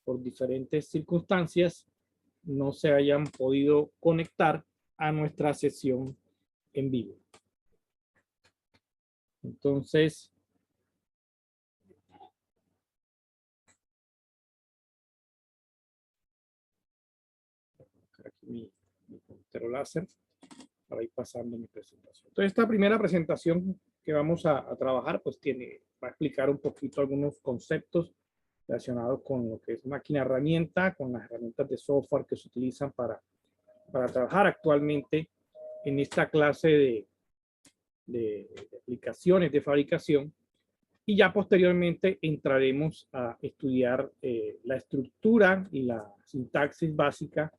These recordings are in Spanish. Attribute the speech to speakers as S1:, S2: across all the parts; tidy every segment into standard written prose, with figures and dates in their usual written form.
S1: por diferentes circunstancias no se hayan podido conectar a nuestra sesión en vivo. Entonces, aquí mi puntero láser para ir pasando mi presentación. Entonces, esta primera presentación que vamos a trabajar, pues va a explicar un poquito algunos conceptos relacionados con lo que es máquina herramienta, con las herramientas de software que se utilizan para trabajar actualmente en esta clase de aplicaciones de fabricación. Y ya posteriormente entraremos a estudiar la estructura y la sintaxis básica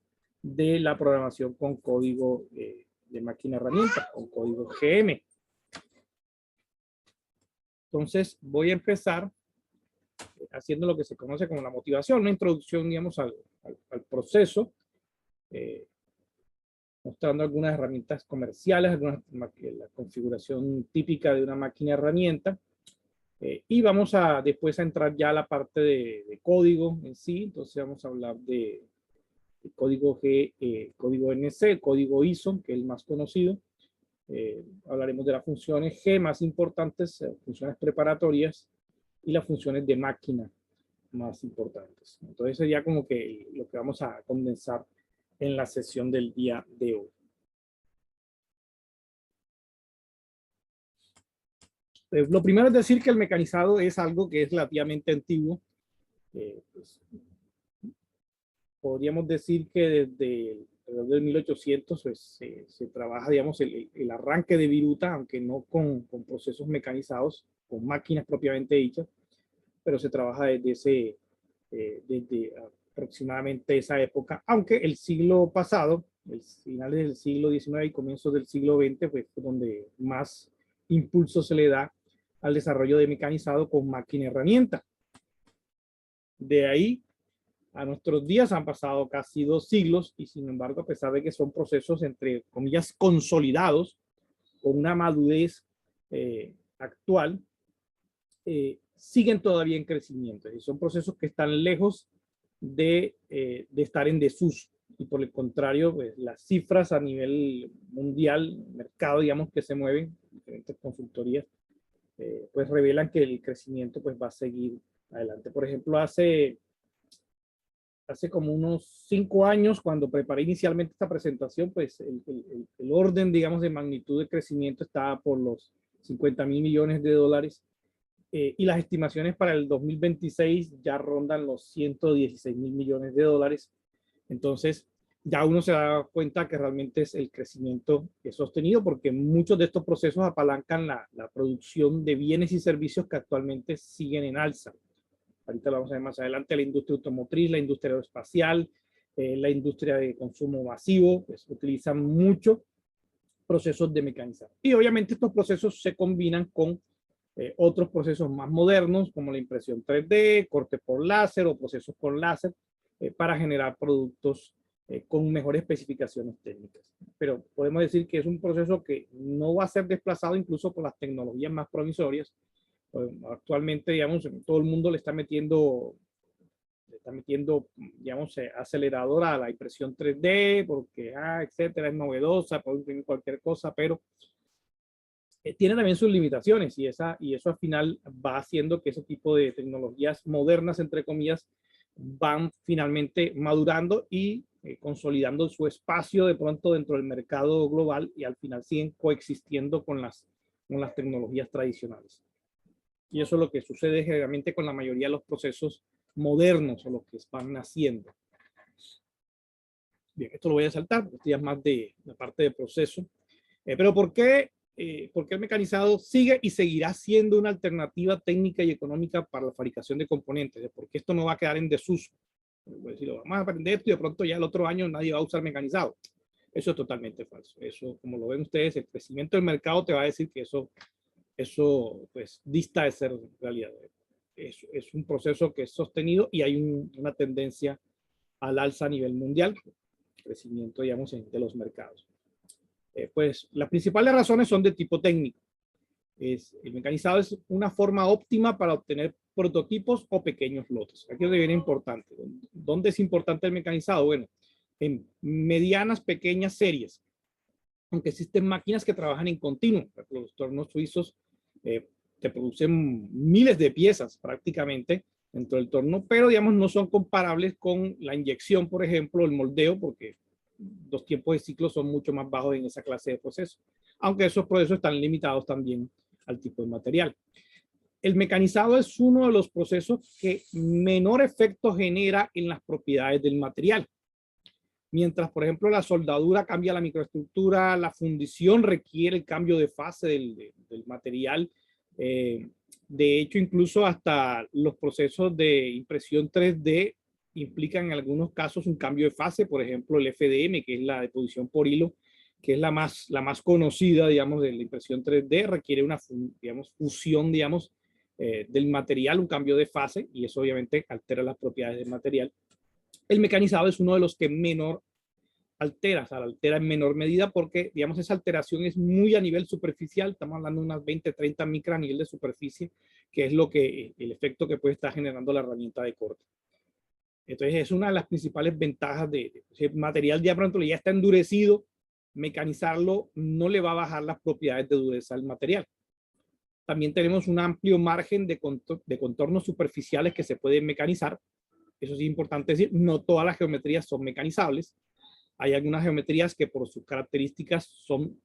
S1: de la programación con código de máquina herramienta, con código GM. Entonces voy a empezar haciendo lo que se conoce como la motivación, una introducción, digamos, al proceso, mostrando algunas herramientas comerciales, la configuración típica de una máquina herramienta. Y vamos después a entrar ya a la parte de código en sí. Entonces vamos a hablar de código G, código NC, código ISO, que es el más conocido. Hablaremos de las funciones G más importantes, funciones preparatorias, y las funciones de máquina más importantes. Entonces sería como que lo que vamos a condensar en la sesión del día de hoy. Lo primero es decir que el mecanizado es algo que es relativamente antiguo. Pues, podríamos decir que desde alrededor del 1800 pues, se trabaja, digamos, el arranque de viruta, aunque no con procesos mecanizados, con máquinas propiamente dichas, pero se trabaja desde aproximadamente esa época, aunque el siglo pasado, finales del siglo XIX y comienzos del siglo XX, pues fue donde más impulso se le da al desarrollo de mecanizado con máquina herramienta. De ahí a nuestros días han pasado casi 2 siglos y sin embargo, a pesar de que son procesos entre comillas consolidados, con una madurez actual, siguen todavía en crecimiento. Y son procesos que están lejos de estar en desuso. Y por el contrario, pues, las cifras a nivel mundial, mercado, digamos, que se mueven, diferentes consultorías, pues revelan que el crecimiento pues, va a seguir adelante. Por ejemplo, hace como unos 5 años, cuando preparé inicialmente esta presentación, pues el orden, digamos, de magnitud de crecimiento estaba por los 50.000 millones de dólares. Y las estimaciones para el 2026 ya rondan los 116.000 millones de dólares. Entonces, ya uno se da cuenta que realmente es el crecimiento que es sostenido, porque muchos de estos procesos apalancan la producción de bienes y servicios que actualmente siguen en alza. Ahorita lo vamos a ver más adelante, la industria automotriz, la industria aeroespacial, la industria de consumo masivo, pues utilizan mucho procesos de mecanización. Y obviamente estos procesos se combinan con otros procesos más modernos, como la impresión 3D, corte por láser o procesos con láser, para generar productos con mejores especificaciones técnicas. Pero podemos decir que es un proceso que no va a ser desplazado incluso por las tecnologías más promisorias. Actualmente, digamos, todo el mundo le está metiendo, digamos, aceleradora a la impresión 3D, porque, etcétera, es novedosa, puede imprimir cualquier cosa, pero tiene también sus limitaciones y eso al final va haciendo que ese tipo de tecnologías modernas, entre comillas, van finalmente madurando y consolidando su espacio de pronto dentro del mercado global y al final siguen coexistiendo con las tecnologías tradicionales. Y eso es lo que sucede generalmente con la mayoría de los procesos modernos o los que van naciendo. Bien, esto lo voy a saltar, porque esto ya es más de la parte de proceso. Pero ¿por qué el mecanizado sigue y seguirá siendo una alternativa técnica y económica para la fabricación de componentes? Porque esto no va a quedar en desuso. Voy a decir, vamos a aprender esto y de pronto ya el otro año nadie va a usar mecanizado. Eso es totalmente falso. Eso, como lo ven ustedes, el crecimiento del mercado te va a decir que eso pues dista de ser realidad. Es un proceso que es sostenido y hay una tendencia al alza a nivel mundial, crecimiento, digamos, de los mercados. Pues las principales razones son de tipo técnico. El mecanizado es una forma óptima para obtener prototipos o pequeños lotes. Aquí es donde viene importante. ¿Dónde es importante el mecanizado? Bueno, en medianas, pequeñas series, aunque existen máquinas que trabajan en continuo. Los tornos suizos te producen miles de piezas prácticamente dentro del torno, pero digamos no son comparables con la inyección, por ejemplo, el moldeo, porque los tiempos de ciclo son mucho más bajos en esa clase de procesos, aunque esos procesos están limitados también al tipo de material. El mecanizado es uno de los procesos que menor efecto genera en las propiedades del material. Mientras, por ejemplo, la soldadura cambia la microestructura, la fundición requiere el cambio de fase del material. De hecho, incluso hasta los procesos de impresión 3D implican en algunos casos un cambio de fase. Por ejemplo, el FDM, que es la deposición por hilo, que es la más conocida, digamos, de la impresión 3D, requiere una, digamos, fusión, digamos, del material, un cambio de fase, y eso obviamente altera las propiedades del material. El mecanizado es uno de los que menor altera, o sea, altera en menor medida porque, digamos, esa alteración es muy a nivel superficial, estamos hablando de unas 20, 30 micras a nivel de superficie, que es lo que, el efecto que puede estar generando la herramienta de corte. Entonces, es una de las principales ventajas de material ya pronto ya está endurecido, mecanizarlo no le va a bajar las propiedades de dureza al material. También tenemos un amplio margen de contornos superficiales que se pueden mecanizar. Eso sí es importante decir, no todas las geometrías son mecanizables. Hay algunas geometrías que por sus características son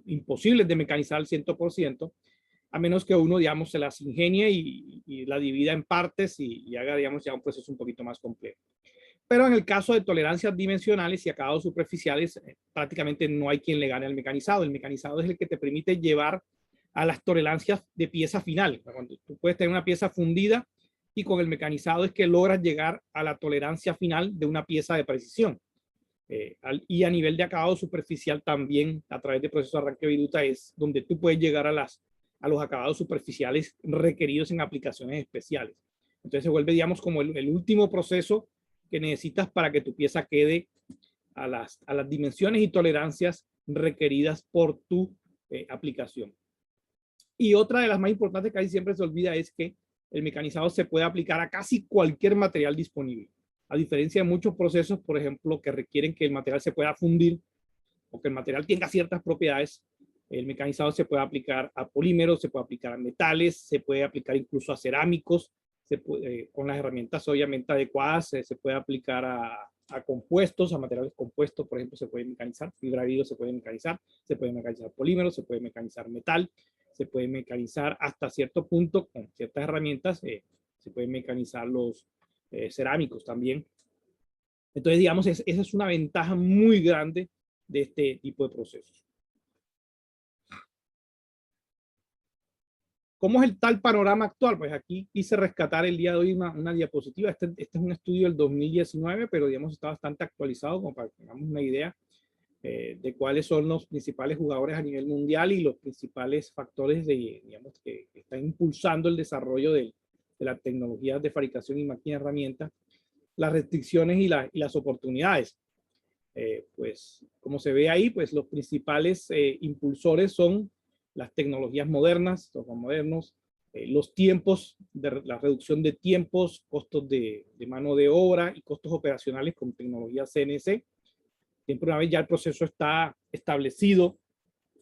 S1: imposibles de mecanizar al 100%, a menos que uno, digamos, se las ingenie y la divida en partes y haga, digamos, ya un proceso un poquito más complejo. Pero en el caso de tolerancias dimensionales y acabados superficiales, prácticamente no hay quien le gane al mecanizado. El mecanizado es el que te permite llevar a las tolerancias de pieza final. Cuando tú puedes tener una pieza fundida y con el mecanizado es que logras llegar a la tolerancia final de una pieza de precisión. Y a nivel de acabado superficial también, a través de proceso de arranque viruta, es donde tú puedes llegar a los acabados superficiales requeridos en aplicaciones especiales. Entonces se vuelve, digamos, como el último proceso que necesitas para que tu pieza quede a las dimensiones y tolerancias requeridas por tu aplicación. Y otra de las más importantes que casi siempre se olvida es que el mecanizado se puede aplicar a casi cualquier material disponible. A diferencia de muchos procesos, por ejemplo, que requieren que el material se pueda fundir o que el material tenga ciertas propiedades, el mecanizado se puede aplicar a polímeros, se puede aplicar a metales, se puede aplicar incluso a cerámicos, con las herramientas obviamente adecuadas, se puede aplicar a compuestos, a materiales compuestos, por ejemplo, se puede mecanizar, fibra de vidrio se puede mecanizar polímeros, se puede mecanizar metal, se puede mecanizar hasta cierto punto con ciertas herramientas, se pueden mecanizar los cerámicos también. Entonces, digamos, esa es una ventaja muy grande de este tipo de procesos. ¿Cómo es el tal panorama actual? Pues aquí quise rescatar el día de hoy una diapositiva. Este es un estudio del 2019, pero digamos está bastante actualizado como para que tengamos una idea de cuáles son los principales jugadores a nivel mundial y los principales factores digamos, que están impulsando el desarrollo de las tecnologías de fabricación y máquina herramienta, las restricciones y las oportunidades. Pues como se ve ahí, pues los principales impulsores son las tecnologías modernas, los modernos, los tiempos, la reducción de tiempos, costos de mano de obra y costos operacionales con tecnología CNC. Siempre una vez ya el proceso está establecido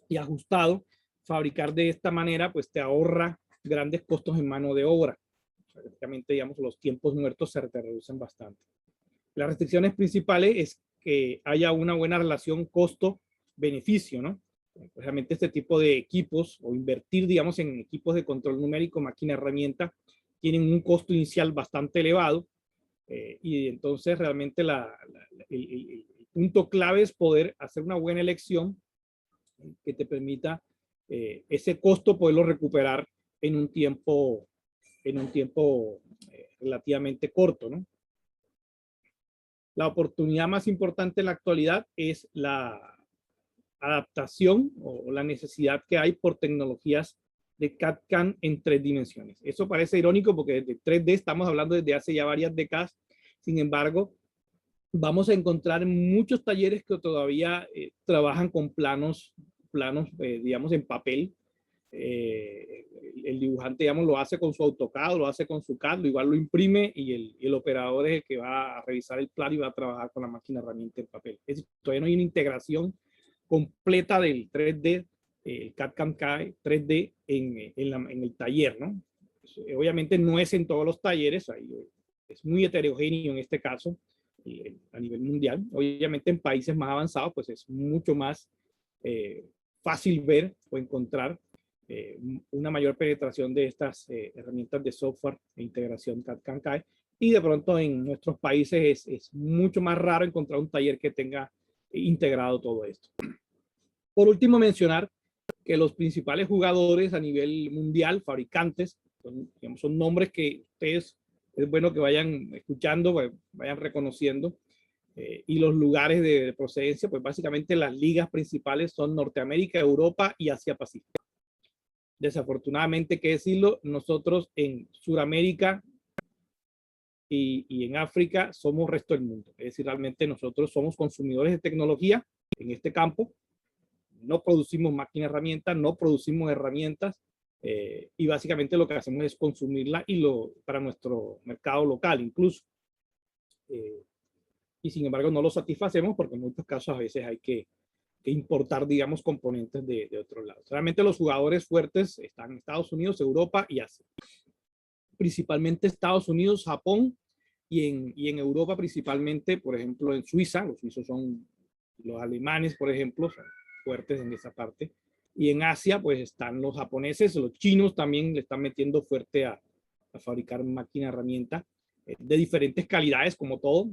S1: y ajustado, fabricar de esta manera pues te ahorra grandes costos en mano de obra. Prácticamente, digamos, los tiempos muertos se reducen bastante. Las restricciones principales es que haya una buena relación costo-beneficio, ¿no? Realmente este tipo de equipos o invertir, digamos, en equipos de control numérico, máquina, herramienta, tienen un costo inicial bastante elevado y entonces realmente el punto clave es poder hacer una buena elección que te permita ese costo poderlo recuperar en un tiempo relativamente corto, ¿no? La oportunidad más importante en la actualidad es la adaptación o la necesidad que hay por tecnologías de CAD/CAM en 3 dimensiones. Eso parece irónico porque de 3D estamos hablando desde hace ya varias décadas. Sin embargo, vamos a encontrar muchos talleres que todavía trabajan con planos digamos, en papel. el dibujante, digamos, lo hace con su AutoCAD, lo hace con su CAD, igual lo imprime y el operador es el que va a revisar el plano y va a trabajar con la máquina herramienta en papel. Es decir, todavía no hay una integración completa del 3D, el CAD-CAM 3D en el taller, ¿no? Obviamente no es en todos los talleres, es muy heterogéneo en este caso, a nivel mundial. Obviamente en países más avanzados, pues es mucho más fácil ver o encontrar una mayor penetración de estas herramientas de software e integración CAD-CAM. Y de pronto en nuestros países es mucho más raro encontrar un taller que tenga integrado todo esto. Por último, mencionar que los principales jugadores a nivel mundial, fabricantes, digamos, son nombres que ustedes es bueno que vayan escuchando, vayan reconociendo, y los lugares de procedencia, pues básicamente las ligas principales son Norteamérica, Europa y Asia-Pacífico. Desafortunadamente, que decirlo, nosotros en Sudamérica y en África somos resto del mundo. Es decir, realmente nosotros somos consumidores de tecnología en este campo. No producimos máquinas herramientas, no producimos herramientas, y básicamente lo que hacemos es consumirla para nuestro mercado local incluso. Y sin embargo no lo satisfacemos porque en muchos casos a veces hay que importar, digamos, componentes de otros lados. Realmente los jugadores fuertes están en Estados Unidos, Europa y Asia. Principalmente Estados Unidos, Japón y en Europa principalmente, por ejemplo, en Suiza. Los suizos son los alemanes, por ejemplo, son fuertes en esa parte. Y en Asia, pues están los japoneses, los chinos también le están metiendo fuerte a fabricar máquinas herramientas de diferentes calidades, como todo.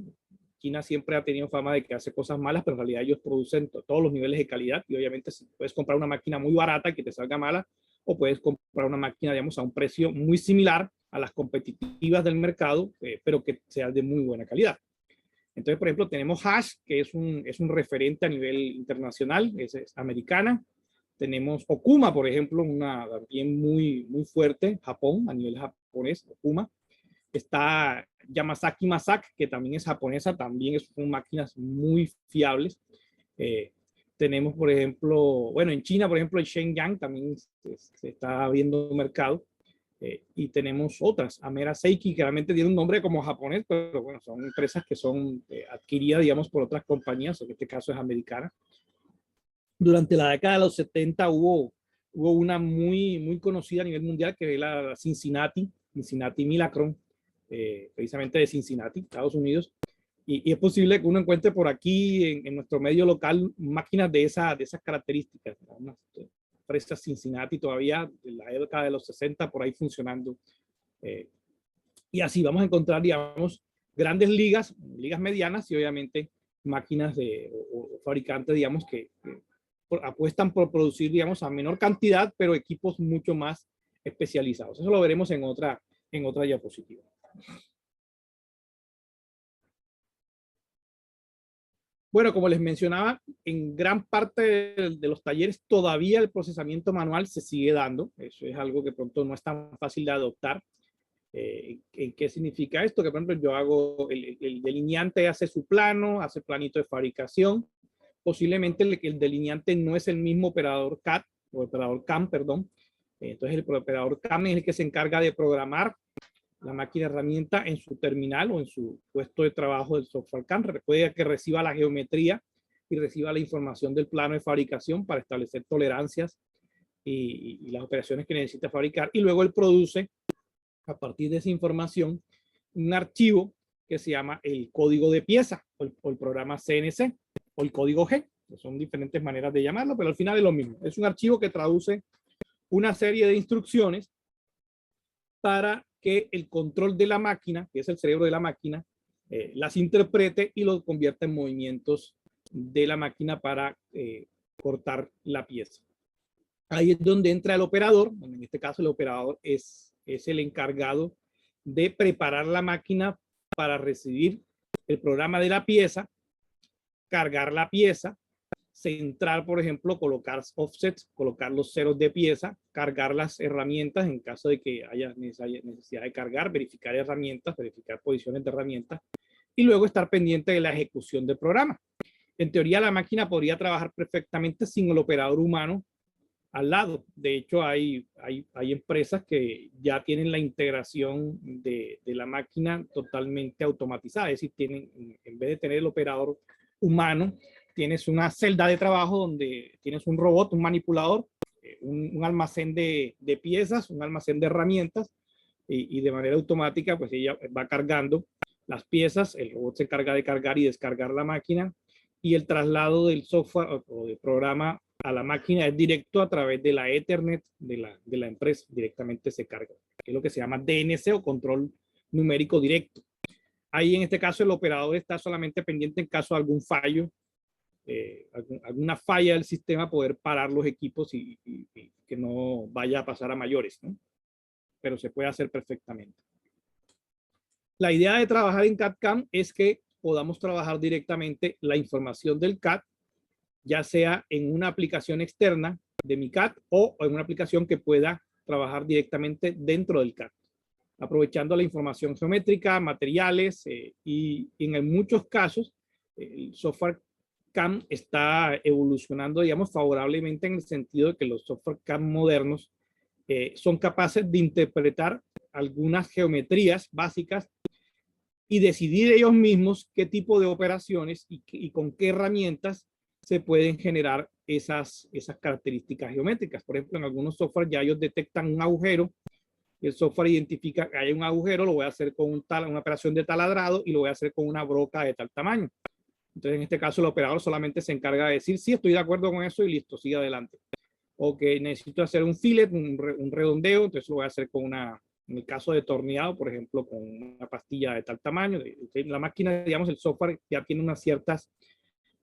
S1: China siempre ha tenido fama de que hace cosas malas, pero en realidad ellos producen todos los niveles de calidad. Y obviamente si puedes comprar una máquina muy barata que te salga mala, o puedes comprar una máquina, digamos, a un precio muy similar a las competitivas del mercado, pero que sea de muy buena calidad. Entonces, por ejemplo, tenemos Hash, que es un referente a nivel internacional, es americana. Tenemos Okuma, por ejemplo, una también muy fuerte, Japón, a nivel japonés, Okuma. Está Yamazaki Masak, que también es japonesa, también son máquinas muy fiables. Tenemos, por ejemplo, bueno, en China, por ejemplo, el Shenyang también se está abriendo un mercado. Y tenemos otras, Amera Seiki, que realmente tiene un nombre como japonés, pero bueno, son empresas que son adquiridas, digamos, por otras compañías, en este caso es americana. Durante la década de los 70 hubo una muy conocida a nivel mundial, que es la Cincinnati Milacron, precisamente de Cincinnati, Estados Unidos. Y es posible que uno encuentre por aquí, en nuestro medio local, máquinas de esas características, unas empresas Cincinnati todavía de la década de los 60 por ahí funcionando. Y así vamos a encontrar, digamos, grandes ligas medianas y obviamente máquinas o fabricantes, digamos, que apuestan por producir, digamos, a menor cantidad, pero equipos mucho más especializados. Eso lo veremos en otra diapositiva. Bueno, como les mencionaba, en gran parte de los talleres todavía el procesamiento manual se sigue dando. Eso es algo que pronto no es tan fácil de adoptar. ¿Qué significa esto? Que por ejemplo yo hago, el delineante hace su plano, hace planito de fabricación. Posiblemente el delineante no es el mismo operador CAD o operador CAM, perdón. Entonces el operador CAM es el que se encarga de programar la máquina herramienta en su terminal o en su puesto de trabajo del software CAM. Recuerda que reciba la geometría y reciba la información del plano de fabricación para establecer tolerancias y las operaciones que necesita fabricar. Y luego él produce, a partir de esa información, un archivo que se llama el código de pieza o el programa CNC o el código G. Son diferentes maneras de llamarlo, pero al final es lo mismo. Es un archivo que traduce una serie de instrucciones para que el control de la máquina, que es el cerebro de la máquina, las interprete y los convierta en movimientos de la máquina para cortar la pieza. Ahí es donde entra el operador. En este caso el operador es el encargado de preparar la máquina para recibir el programa de la pieza, cargar la pieza, centrar, por ejemplo, colocar offsets, colocar los ceros de pieza, cargar las herramientas en caso de que haya necesidad de cargar, verificar herramientas, verificar posiciones de herramientas y luego estar pendiente de la ejecución del programa. En teoría, la máquina podría trabajar perfectamente sin el operador humano al lado. De hecho, hay empresas que ya tienen la integración de la máquina totalmente automatizada. Es decir, en vez de tener el operador humano, tienes una celda de trabajo donde tienes un robot, un manipulador, un almacén de piezas, un almacén de herramientas, y de manera automática, pues ella va cargando las piezas, el robot se encarga de cargar y descargar la máquina, y el traslado del software o del programa a la máquina es directo a través de la Ethernet de la empresa, directamente se carga, que es lo que se llama DNC o control numérico directo. Ahí en este caso el operador está solamente pendiente en caso de algún fallo, alguna falla del sistema, poder parar los equipos y que no vaya a pasar a mayores, ¿no? Pero se puede hacer perfectamente. La idea de trabajar en CAD/CAM es que podamos trabajar directamente la información del CAD, ya sea en una aplicación externa de mi CAD o en una aplicación que pueda trabajar directamente dentro del CAD, aprovechando la información geométrica, materiales, y en muchos casos el software CAM está evolucionando, digamos, favorablemente, en el sentido de que los software CAM modernos son capaces de interpretar algunas geometrías básicas y decidir ellos mismos qué tipo de operaciones y con qué herramientas se pueden generar esas características geométricas. Por ejemplo, en algunos software ya ellos detectan un agujero, y el software identifica que hay un agujero, lo voy a hacer con una operación de taladrado y lo voy a hacer con una broca de tal tamaño. Entonces, en este caso, el operador solamente se encarga de decir, sí, estoy de acuerdo con eso y listo, sigue adelante. O que necesito hacer un fillet, un redondeo, entonces lo voy a hacer con en el caso de torneado, por ejemplo, con una pastilla de tal tamaño. La máquina, digamos, el software ya tiene unas ciertas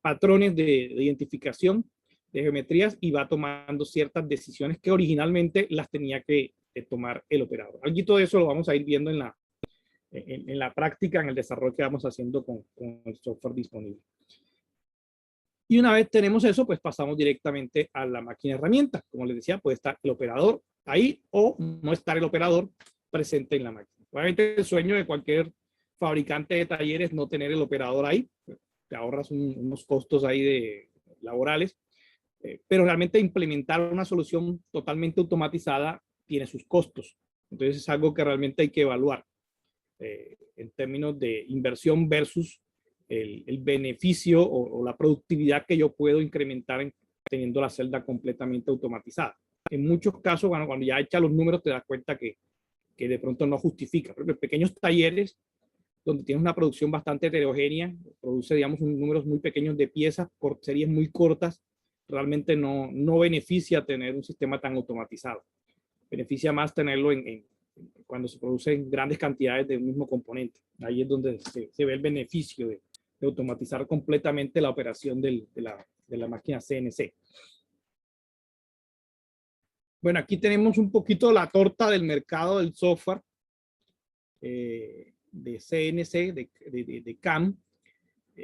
S1: patrones de identificación de geometrías y va tomando ciertas decisiones que originalmente las tenía que tomar el operador. Algo todo eso lo vamos a ir viendo en la práctica, en el desarrollo que vamos haciendo con el software disponible. Y una vez tenemos eso, pues pasamos directamente a la máquina herramienta. Como les decía, puede estar el operador ahí o no estar el operador presente en la máquina. Obviamente el sueño de cualquier fabricante de talleres es no tener el operador ahí. Te ahorras unos costos ahí laborales. Pero realmente implementar una solución totalmente automatizada tiene sus costos. Entonces es algo que realmente hay que evaluar en términos de inversión versus el beneficio o la productividad que yo puedo incrementar teniendo la celda completamente automatizada. En muchos casos, bueno, cuando ya echas los números te das cuenta que de pronto no justifica. Pero en pequeños talleres donde tienes una producción bastante heterogénea, produce, digamos, números muy pequeños de piezas por series muy cortas, realmente no beneficia tener un sistema tan automatizado. Beneficia más tenerlo cuando se producen grandes cantidades de un mismo componente. Ahí es donde se ve el beneficio de automatizar completamente la operación de la máquina CNC. Bueno, aquí tenemos un poquito la torta del mercado del software de CNC, de CAM.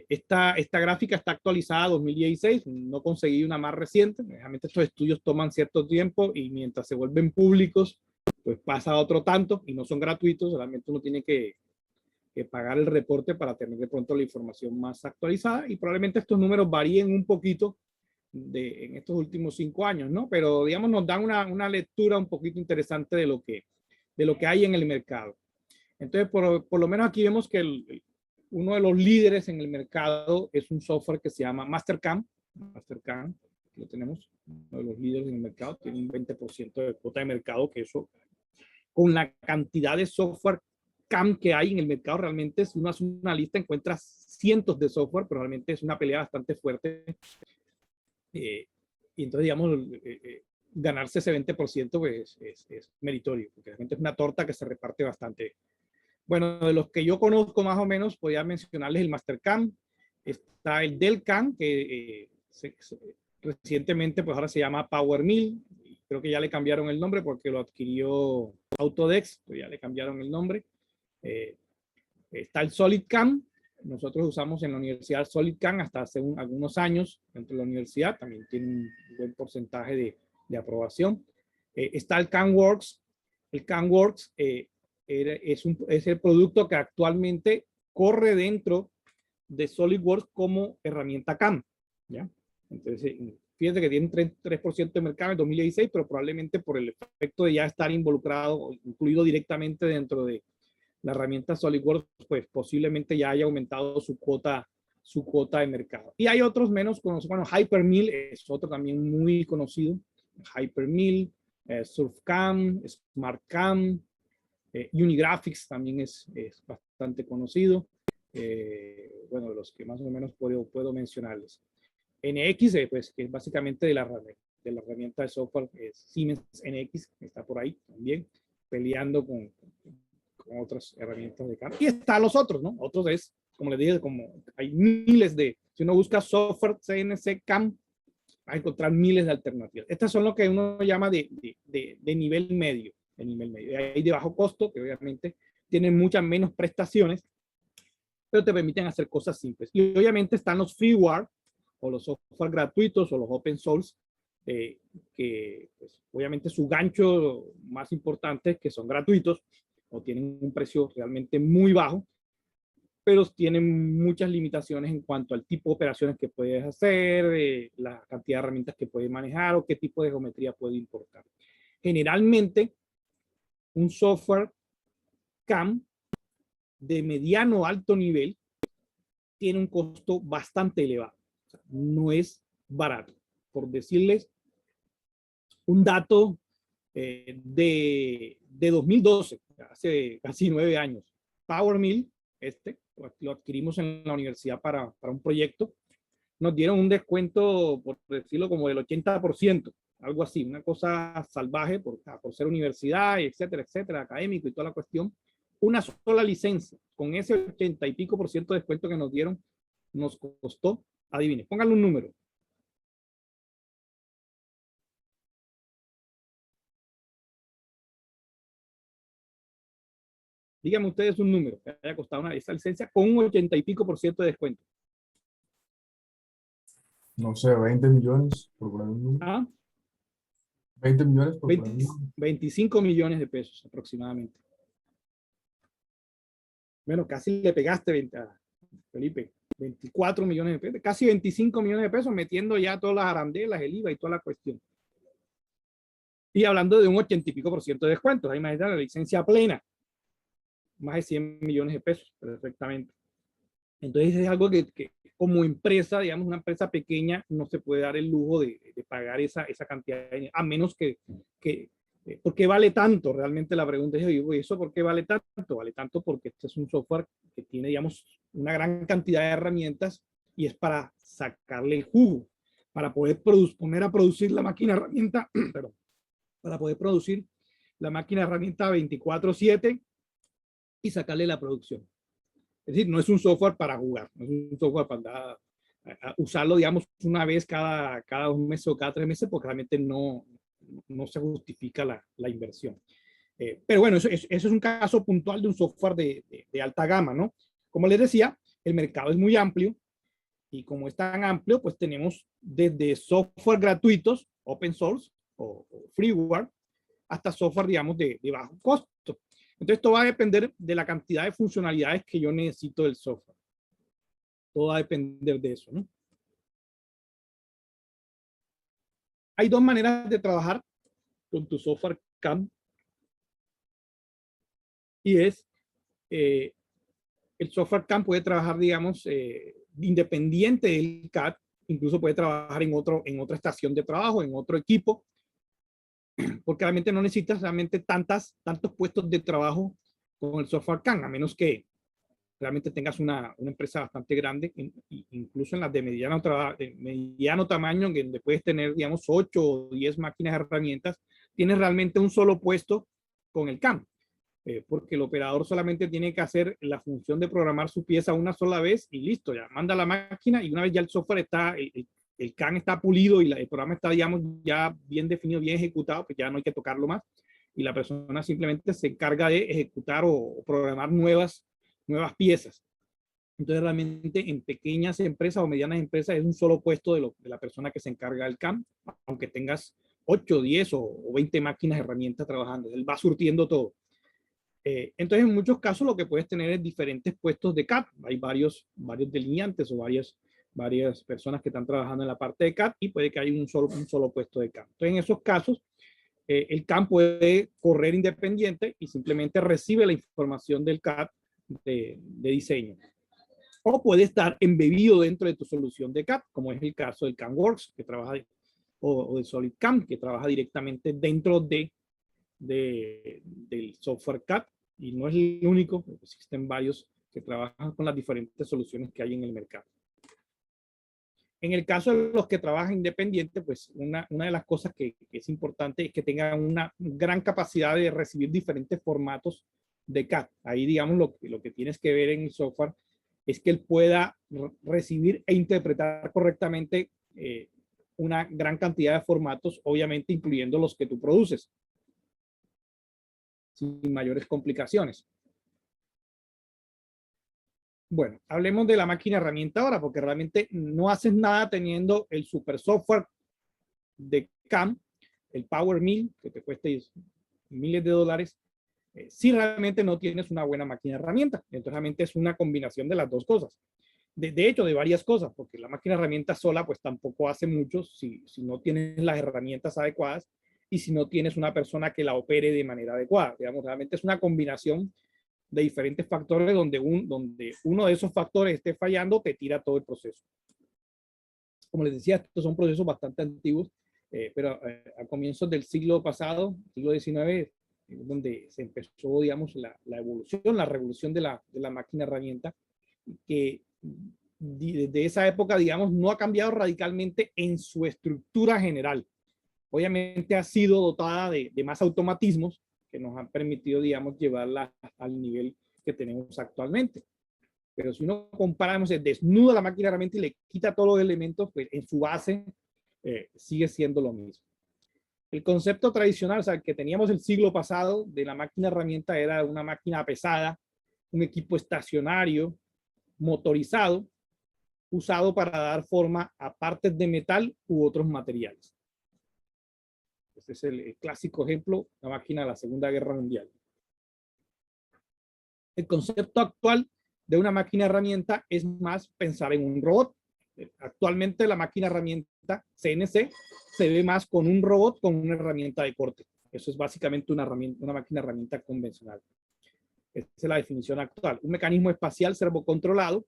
S1: Esta gráfica está actualizada a 2016, no conseguí una más reciente. Realmente estos estudios toman cierto tiempo y mientras se vuelven públicos, pues pasa otro tanto y no son gratuitos. Realmente uno tiene que pagar el reporte para tener de pronto la información más actualizada, y probablemente estos números varíen un poquito en estos últimos 5 años, ¿no? Pero digamos nos dan una lectura un poquito interesante de lo que hay en el mercado. Entonces, por lo menos aquí vemos que uno de los líderes en el mercado es un software que se llama Mastercam. Mastercam, lo tenemos, uno de los líderes en el mercado, tiene un 20% de cuota de mercado, que eso, con la cantidad de software CAM que hay en el mercado, realmente si uno hace una lista encuentra cientos de software, pero realmente es una pelea bastante fuerte. Y entonces, digamos, ganarse ese 20% pues, es meritorio, porque realmente es una torta que se reparte bastante. Bueno, de los que yo conozco más o menos, podría mencionarles el Mastercam, está el Delcam, que recientemente pues ahora se llama PowerMill, creo que ya le cambiaron el nombre porque lo adquirió Autodesk, pues ya le cambiaron el nombre. Está el SolidCam, nosotros usamos en la universidad SolidCam hasta hace algunos años dentro de la universidad, también tiene un buen porcentaje de aprobación. Está el CamWorks. El CamWorks es el producto que actualmente corre dentro de SolidWorks como herramienta CAM, ¿ya? Entonces, fíjense que tienen 3% de mercado en 2016, pero probablemente por el efecto de ya estar involucrado, incluido directamente dentro de la herramienta SolidWorks, pues posiblemente ya haya aumentado su cuota de mercado. Y hay otros menos conocidos. Bueno, Hypermill es otro también muy conocido. Hypermill, SurfCam, SmartCam, Unigraphics también es bastante conocido. Bueno, de los que más o menos puedo mencionarles. NX, pues, que es básicamente de la herramienta de software, Siemens NX, que está por ahí también, peleando con otras herramientas de CAM. Y están los otros, ¿no? Otros es, como les dije, como hay miles si uno busca software CNC CAM, va a encontrar miles de alternativas. Estas son lo que uno llama de nivel medio, Hay de bajo costo, que obviamente tienen muchas menos prestaciones, pero te permiten hacer cosas simples. Y obviamente están los freeware, o los software gratuitos, o los open source, que pues, obviamente su gancho más importante es que son gratuitos, o tienen un precio realmente muy bajo, pero tienen muchas limitaciones en cuanto al tipo de operaciones que puedes hacer, la cantidad de herramientas que puedes manejar, o qué tipo de geometría puede importar. Generalmente, un software CAM de mediano a alto nivel tiene un costo bastante elevado. O sea, no es barato. Por decirles un dato de 2012, hace casi 9 años, PowerMill, lo adquirimos en la universidad para un proyecto, nos dieron un descuento, por decirlo, como del 80%, algo así, una cosa salvaje por ser universidad, etcétera, etcétera, académico y toda la cuestión. Una sola licencia, con ese 80 y pico % de descuento que nos dieron, nos costó, adivinen, pónganle un número. Díganme ustedes un número que haya costado esa licencia con un 80 y pico % de descuento.
S2: No sé, 20 millones por poner un número.
S1: ¿Ah?
S2: 20 millones por poner un número.
S1: 25 millones de pesos aproximadamente. Bueno, casi le pegaste, Felipe. 24 millones de pesos, casi 25 millones de pesos, metiendo ya todas las arandelas, el IVA y toda la cuestión. Y hablando de un 80 y pico % de descuentos, ahí imagínate la licencia plena, más de 100 millones de pesos, perfectamente. Entonces es algo que como empresa, digamos, una empresa pequeña, no se puede dar el lujo de pagar esa cantidad de dinero, a menos que ¿por qué vale tanto? Realmente la pregunta es, ¿y eso por qué vale tanto? Vale tanto porque este es un software que tiene, digamos, una gran cantidad de herramientas y es para sacarle el jugo, para poder poner a producir la máquina herramienta, perdón, para poder producir la máquina herramienta 24/7 y sacarle la producción. Es decir, no es un software para jugar, no es un software para usarlo, digamos, una vez cada 2 meses o cada 3 meses, porque realmente no se justifica la inversión. Pero bueno, eso es un caso puntual de un software de alta gama, ¿no? Como les decía, el mercado es muy amplio y como es tan amplio, pues tenemos desde software gratuitos, open source o freeware, hasta software, digamos, de bajo costo. Entonces, todo va a depender de la cantidad de funcionalidades que yo necesito del software. Todo va a depender de eso, ¿no? Hay 2 maneras de trabajar con tu software CAM y es el software CAM puede trabajar, digamos, independiente del CAD, incluso puede trabajar en otra estación de trabajo, en otro equipo, porque realmente no necesitas realmente tantos puestos de trabajo con el software CAM, a menos que realmente tengas una empresa bastante grande, incluso en las de mediano tamaño, donde puedes tener, digamos, 8 o 10 máquinas de herramientas, tienes realmente un solo puesto con el CAM, porque el operador solamente tiene que hacer la función de programar su pieza una sola vez y listo, ya manda la máquina y una vez ya el software está, el CAM está pulido y el programa está, digamos, ya bien definido, bien ejecutado, pues ya no hay que tocarlo más y la persona simplemente se encarga de ejecutar o programar nuevas piezas. Entonces, realmente en pequeñas empresas o medianas empresas es un solo puesto de la persona que se encarga del CAM, aunque tengas 8, 10 o 20 máquinas, herramientas trabajando. Él va surtiendo todo. Entonces, en muchos casos lo que puedes tener es diferentes puestos de CAD. Hay varios delineantes o varios varias personas que están trabajando en la parte de CAD y puede que haya un solo puesto de CAD. Entonces, en esos casos, el CAM puede correr independiente y simplemente recibe la información del CAD de diseño. O puede estar embebido dentro de tu solución de CAD, como es el caso del CAMWorks, que trabaja o de SolidCAM, que trabaja directamente dentro del software CAD. Y no es el único, existen varios que trabajan con las diferentes soluciones que hay en el mercado. En el caso de los que trabajan independiente, pues una de las cosas que es importante es que tengan una gran capacidad de recibir diferentes formatos de CAD. Ahí, digamos, lo que tienes que ver en el software es que él pueda recibir e interpretar correctamente una gran cantidad de formatos, obviamente incluyendo los que tú produces, sin mayores complicaciones. Bueno, hablemos de la máquina herramienta ahora, porque realmente no haces nada teniendo el super software de CAM, el Power Mill, que te cuesta miles de dólares, si realmente no tienes una buena máquina herramienta. Entonces, realmente es una combinación de las dos cosas. De hecho, de varias cosas, porque la máquina herramienta sola, pues tampoco hace mucho si no tienes las herramientas adecuadas y si no tienes una persona que la opere de manera adecuada. Digamos, realmente es una combinación de diferentes factores donde uno de esos factores esté fallando, te tira todo el proceso. Como les decía, estos son procesos bastante antiguos, pero a comienzos del siglo pasado, siglo XIX, donde se empezó, digamos, la evolución, la revolución de la máquina herramienta, que desde esa época, digamos, no ha cambiado radicalmente en su estructura general. Obviamente ha sido dotada de más automatismos que nos han permitido, digamos, llevarla al nivel que tenemos actualmente. Pero si uno compara, se desnuda la máquina herramienta y le quita todos los elementos, pues en su base sigue siendo lo mismo. El concepto tradicional, o sea, que teníamos el siglo pasado de la máquina herramienta era una máquina pesada, un equipo estacionario, motorizado, usado para dar forma a partes de metal u otros materiales. Este es el clásico ejemplo, la máquina de la Segunda Guerra Mundial. El concepto actual de una máquina herramienta es más pensar en un robot. Actualmente la máquina herramienta CNC se ve más con un robot con una herramienta de corte. Eso es básicamente una máquina herramienta convencional. Esa es la definición actual. Un mecanismo espacial servocontrolado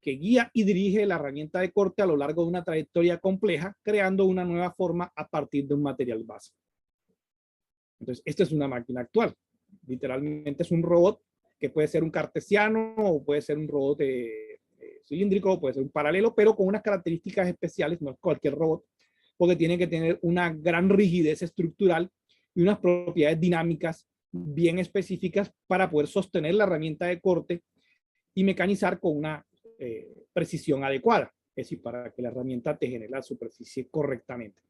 S1: que guía y dirige la herramienta de corte a lo largo de una trayectoria compleja, creando una nueva forma a partir de un material básico. Entonces, esta es una máquina actual. Literalmente es un robot que puede ser un cartesiano o puede ser un robot cilíndrico, o puede ser un paralelo, pero con unas características especiales, no es cualquier robot, porque tiene que tener una gran rigidez estructural y unas propiedades dinámicas bien específicas para poder sostener la herramienta de corte y mecanizar con una precisión adecuada, es decir, para que la herramienta te genere la superficie correctamente.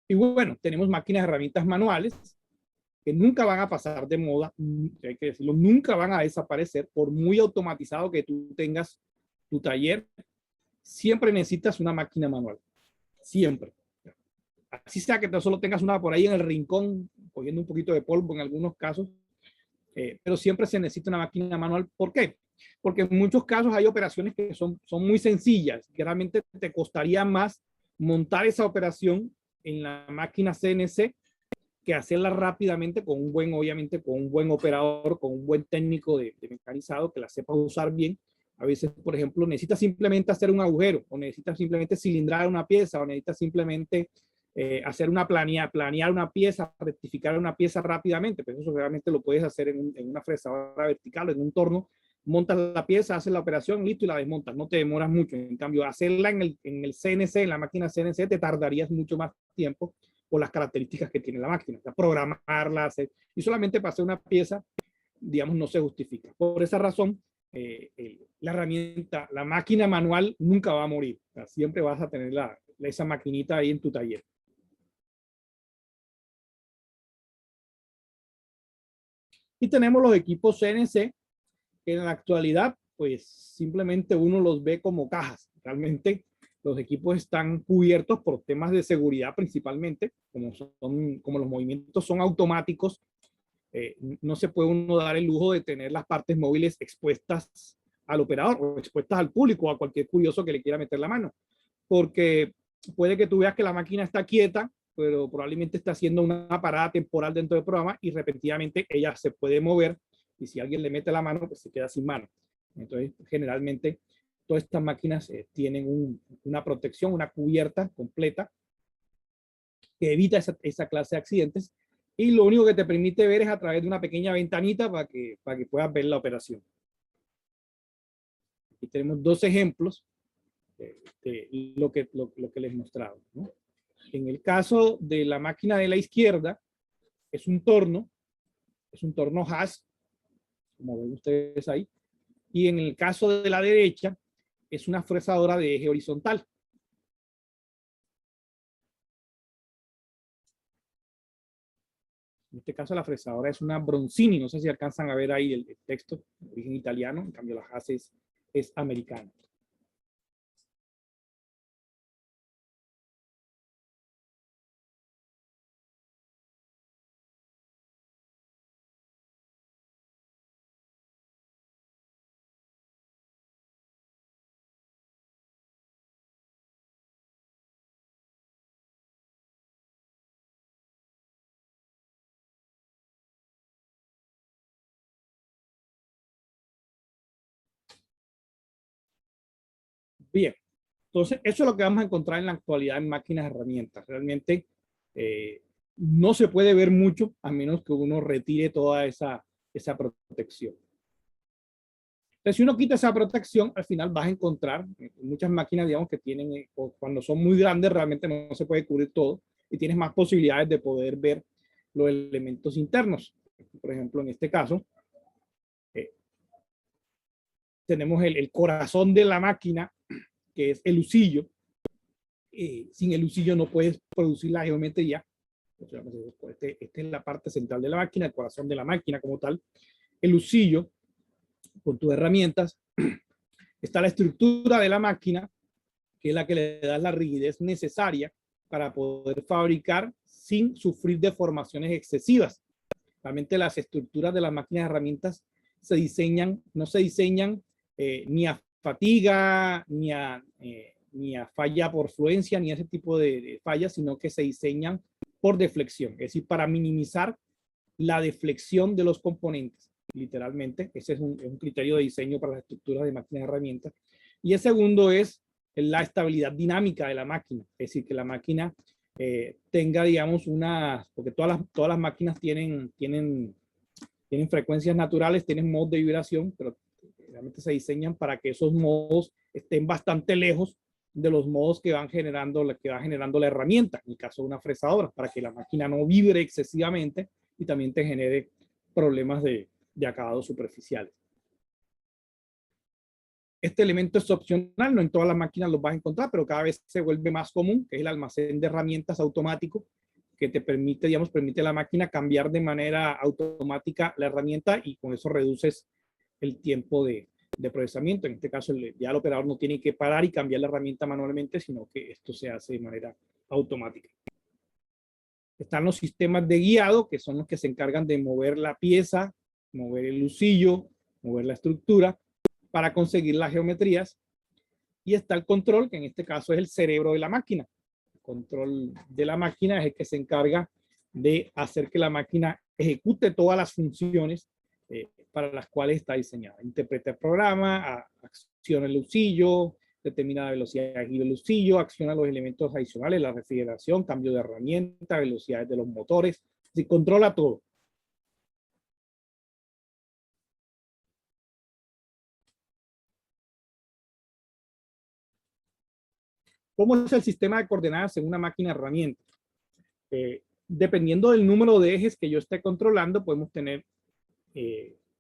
S1: Y bueno, tenemos máquinas, herramientas manuales que nunca van a pasar de moda, hay que decirlo, nunca van a desaparecer por muy automatizado que tú tengas tu taller. Siempre necesitas una máquina manual, siempre. Así sea que tú solo tengas una por ahí en el rincón, cogiendo un poquito de polvo en algunos casos, pero siempre se necesita una máquina manual. ¿Por qué? Porque en muchos casos hay operaciones que son muy sencillas, que realmente te costaría más montar esa operación en la máquina CNC que hacerla rápidamente con un buen, obviamente, con un buen operador, con un buen técnico de mecanizado que la sepa usar bien. A veces, por ejemplo, necesitas simplemente hacer un agujero, o necesitas simplemente cilindrar una pieza, o necesitas simplemente hacer planear una pieza, rectificar una pieza rápidamente. Pero eso realmente lo puedes hacer en una fresadora vertical, en un torno. Montas la pieza, haces la operación, listo, y la desmontas. No te demoras mucho. En cambio, hacerla en el CNC, en la máquina CNC, te tardarías mucho más tiempo por las características que tiene la máquina. O sea, programarla, hacer, y solamente para hacer una pieza, digamos, no se justifica. Por esa razón, la herramienta, la máquina manual nunca va a morir. O sea, siempre vas a tener esa maquinita ahí en tu taller. Y tenemos los equipos CNC, que en la actualidad, pues simplemente uno los ve como cajas. Realmente los equipos están cubiertos por temas de seguridad principalmente, como los movimientos son automáticos, no se puede uno dar el lujo de tener las partes móviles expuestas al operador o expuestas al público o a cualquier curioso que le quiera meter la mano, porque puede que tú veas que la máquina está quieta, pero probablemente está haciendo una parada temporal dentro del programa y repentinamente ella se puede mover y si alguien le mete la mano, pues se queda sin mano. Entonces, generalmente, todas estas máquinas tienen una protección, una cubierta completa que evita esa clase de accidentes y lo único que te permite ver es a través de una pequeña ventanita para que puedas ver la operación. Aquí tenemos dos ejemplos de lo que les mostraba, ¿no? En el caso de la máquina de la izquierda, es un torno Haas, como ven ustedes ahí, y en el caso de la derecha, es una fresadora de eje horizontal. En este caso la fresadora es una Bronzini, no sé si alcanzan a ver ahí el texto, de origen italiano, en cambio la Haas es americana. Bien, entonces eso es lo que vamos a encontrar en la actualidad en máquinas herramientas. Realmente no se puede ver mucho a menos que uno retire toda esa protección. Entonces, si uno quita esa protección, al final vas a encontrar muchas máquinas, digamos, que tienen, cuando son muy grandes, realmente no se puede cubrir todo y tienes más posibilidades de poder ver los elementos internos. Por ejemplo, en este caso, tenemos el corazón de la máquina, que es el husillo. Sin el husillo no puedes producir la geometría. Esta es la parte central de la máquina, el corazón de la máquina como tal. El husillo, con tus herramientas, está la estructura de la máquina, que es la que le da la rigidez necesaria para poder fabricar sin sufrir deformaciones excesivas. Realmente las estructuras de las máquinas de herramientas no se diseñan ni a fatiga, ni a falla por fluencia, ni a ese tipo de fallas, sino que se diseñan por deflexión, es decir, para minimizar la deflexión de los componentes. Literalmente, ese es un criterio de diseño para las estructuras de máquinas de herramientas. Y el segundo es la estabilidad dinámica de la máquina, es decir, que la máquina tenga, digamos, porque todas las máquinas tienen frecuencias naturales, tienen modos de vibración, pero realmente se diseñan para que esos modos estén bastante lejos de los modos que va generando la herramienta, en el caso de una fresadora, para que la máquina no vibre excesivamente y también te genere problemas de acabados superficiales. Este elemento es opcional, no en todas las máquinas los vas a encontrar, pero cada vez se vuelve más común, que es el almacén de herramientas automático, que te permite, digamos, permite a la máquina cambiar de manera automática la herramienta y con eso reduces el tiempo de procesamiento. En este caso, ya el operador no tiene que parar y cambiar la herramienta manualmente, sino que esto se hace de manera automática. Están los sistemas de guiado, que son los que se encargan de mover la pieza, mover el husillo, mover la estructura, para conseguir las geometrías. Y está el control, que en este caso es el cerebro de la máquina. El control de la máquina es el que se encarga de hacer que la máquina ejecute todas las funciones para las cuales está diseñada. Interpreta el programa, acciona el husillo, determina la velocidad de giro del husillo, acciona los elementos adicionales, la refrigeración, cambio de herramienta, velocidades de los motores, es decir, controla todo. ¿Cómo es el sistema de coordenadas en una máquina herramienta? Dependiendo del número de ejes que yo esté controlando, podemos tener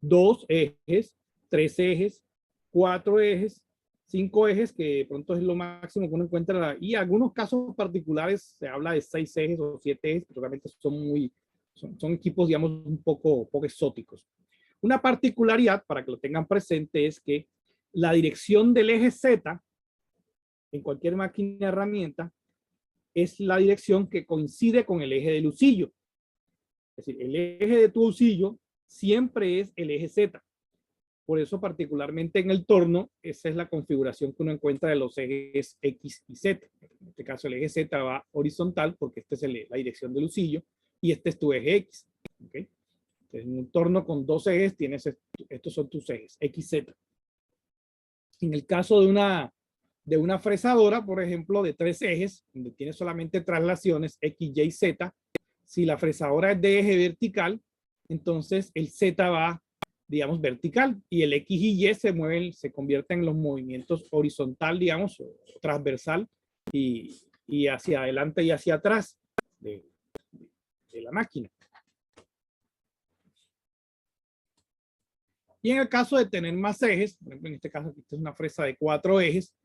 S1: 2 ejes, 3 ejes, 4 ejes, 5 ejes, que de pronto es lo máximo que uno encuentra, y en algunos casos particulares se habla de 6 ejes o 7 ejes, pero realmente son equipos, digamos, un poco exóticos. Una particularidad, para que lo tengan presente, es que la dirección del eje Z en cualquier máquina herramienta es la dirección que coincide con el eje del husillo. Es decir, el eje de tu bolsillo siempre es el eje Z. Por eso, particularmente en el torno, esa es la configuración que uno encuentra de los ejes X y Z. En este caso, el eje Z va horizontal porque esta es la dirección del lucillo y este es tu eje X. ¿Okay? Entonces, en un torno con dos ejes, estos son tus ejes, X, Z. En el caso de una fresadora, por ejemplo, de tres ejes, donde tiene solamente traslaciones X, Y, Z, si la fresadora es de eje vertical, entonces el Z va, digamos, vertical y el X y Y se mueven, se convierten en los movimientos horizontal, digamos, o transversal y hacia adelante y hacia atrás de la máquina. Y en el caso de tener más ejes, por ejemplo, en este caso, esta es una fresa de 4 ejes.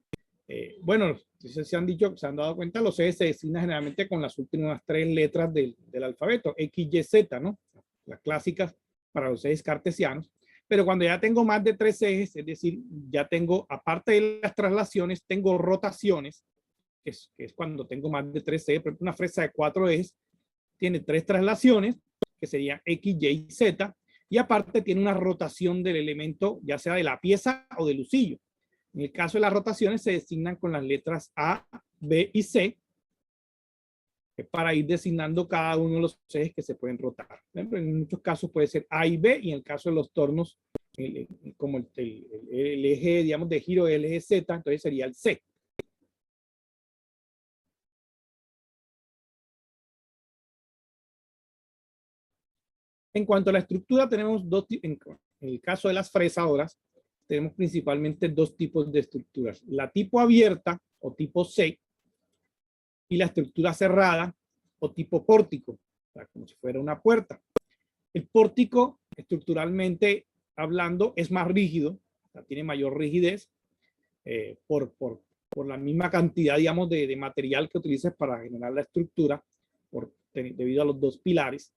S1: Bueno, se han dado cuenta, los ejes se designan generalmente con las últimas 3 letras del alfabeto, X, Y, Z, ¿no? Las clásicas para los ejes cartesianos. Pero cuando ya tengo más de 3 ejes, es decir, ya tengo, aparte de las traslaciones, tengo rotaciones, que es cuando tengo más de 3 ejes. Por ejemplo, una fresa de 4 ejes tiene 3 traslaciones, que serían X, Y, Z, y aparte tiene una rotación del elemento, ya sea de la pieza o del lucillo. En el caso de las rotaciones se designan con las letras A, B y C para ir designando cada uno de los ejes que se pueden rotar. En muchos casos puede ser A y B, y en el caso de los tornos, como el eje, digamos, de giro del eje Z, entonces sería el C. En cuanto a la estructura, tenemos en el caso de las fresadoras, tenemos principalmente dos tipos de estructuras. La tipo abierta o tipo C y la estructura cerrada o tipo pórtico, o sea, como si fuera una puerta. El pórtico, estructuralmente hablando, es más rígido, o sea, tiene mayor rigidez por la misma cantidad, digamos, de material que utilices para generar la estructura, debido a los dos pilares.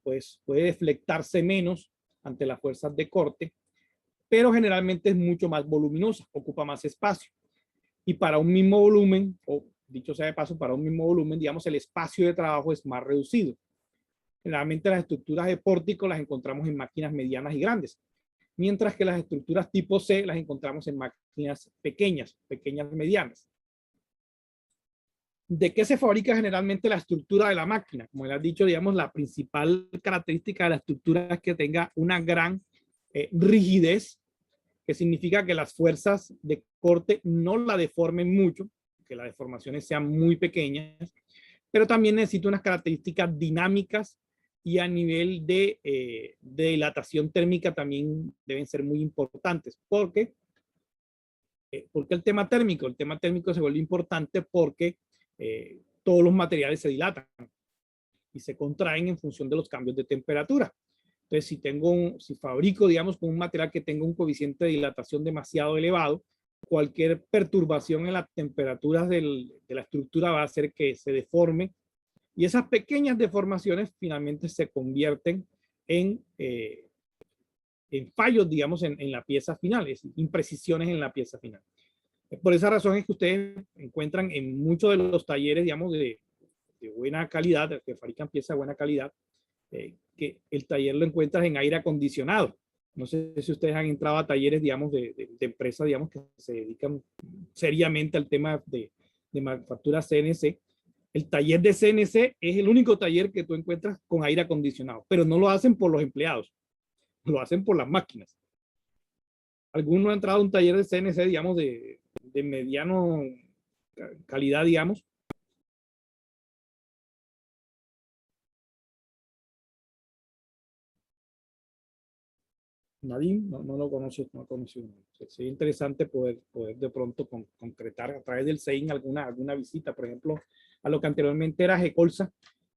S1: Pues puede deflectarse menos ante las fuerzas de corte, pero generalmente es mucho más voluminosa, ocupa más espacio. Y para un mismo volumen, o dicho sea de paso, para un mismo volumen, digamos, el espacio de trabajo es más reducido. Generalmente las estructuras de pórtico las encontramos en máquinas medianas y grandes, mientras que las estructuras tipo C las encontramos en máquinas pequeñas, medianas. ¿De qué se fabrica generalmente la estructura de la máquina? Como les he dicho, digamos, la principal característica de la estructura es que tenga una gran rigidez, que significa que las fuerzas de corte no la deformen mucho, que las deformaciones sean muy pequeñas, pero también necesita unas características dinámicas y a nivel de dilatación térmica también deben ser muy importantes. ¿Por qué? Porque el tema térmico se vuelve importante porque todos los materiales se dilatan y se contraen en función de los cambios de temperatura. Entonces, si fabrico, digamos, con un material que tenga un coeficiente de dilatación demasiado elevado, cualquier perturbación en las temperaturas de la estructura va a hacer que se deforme, y esas pequeñas deformaciones finalmente se convierten en fallos, digamos, en la pieza final, es imprecisiones en la pieza final. Por esa razón es que ustedes encuentran en muchos de los talleres, digamos, de buena calidad, que fabrican piezas de buena calidad, que el taller lo encuentras en aire acondicionado. No sé si ustedes han entrado a talleres, digamos, de empresas, digamos, que se dedican seriamente al tema de manufactura CNC. El taller de CNC es el único taller que tú encuentras con aire acondicionado, pero no lo hacen por los empleados, lo hacen por las máquinas. Alguno ha entrado a un taller de CNC, digamos, de mediano calidad, digamos. Nadie no lo conoce, no conoce. Sería interesante poder de pronto concretar a través del CEIN alguna visita, por ejemplo, a lo que anteriormente era Gecolsa,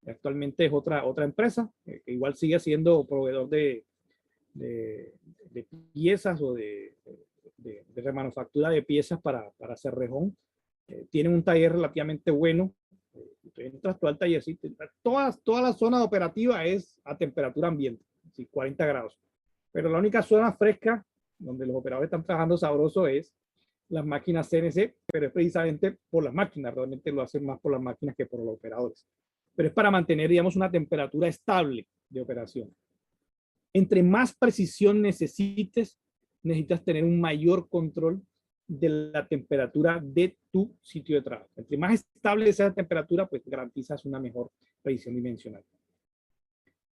S1: actualmente es otra empresa, que igual sigue siendo proveedor de piezas o de remanufactura de piezas para Cerrejón. Tienen un taller relativamente bueno. Entras tú al taller, ¿sí? Toda la zona operativa es a temperatura ambiente, ¿sí? 40 grados. Pero la única zona fresca donde los operadores están trabajando sabroso es las máquinas CNC, pero es precisamente por las máquinas, realmente lo hacen más por las máquinas que por los operadores. pero es para mantener, digamos, una temperatura estable de operación. Entre más precisión necesitas tener un mayor control de la temperatura de tu sitio de trabajo. Entre más estable sea la temperatura, pues garantizas una mejor precisión dimensional.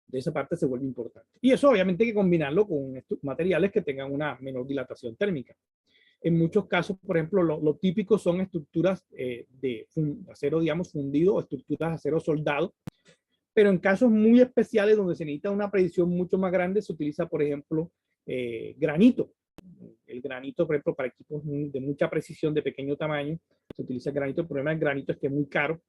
S1: De esa parte se vuelve importante. Y eso obviamente hay que combinarlo con materiales que tengan una menor dilatación térmica. En muchos casos, por ejemplo, lo típico son estructuras de acero, digamos, fundido o estructuras de acero soldado. Pero en casos muy especiales donde se necesita una precisión mucho más grande, se utiliza, por ejemplo, granito. El granito, por ejemplo, para equipos de mucha precisión de pequeño tamaño, se utiliza granito. El problema del granito es que es muy caro.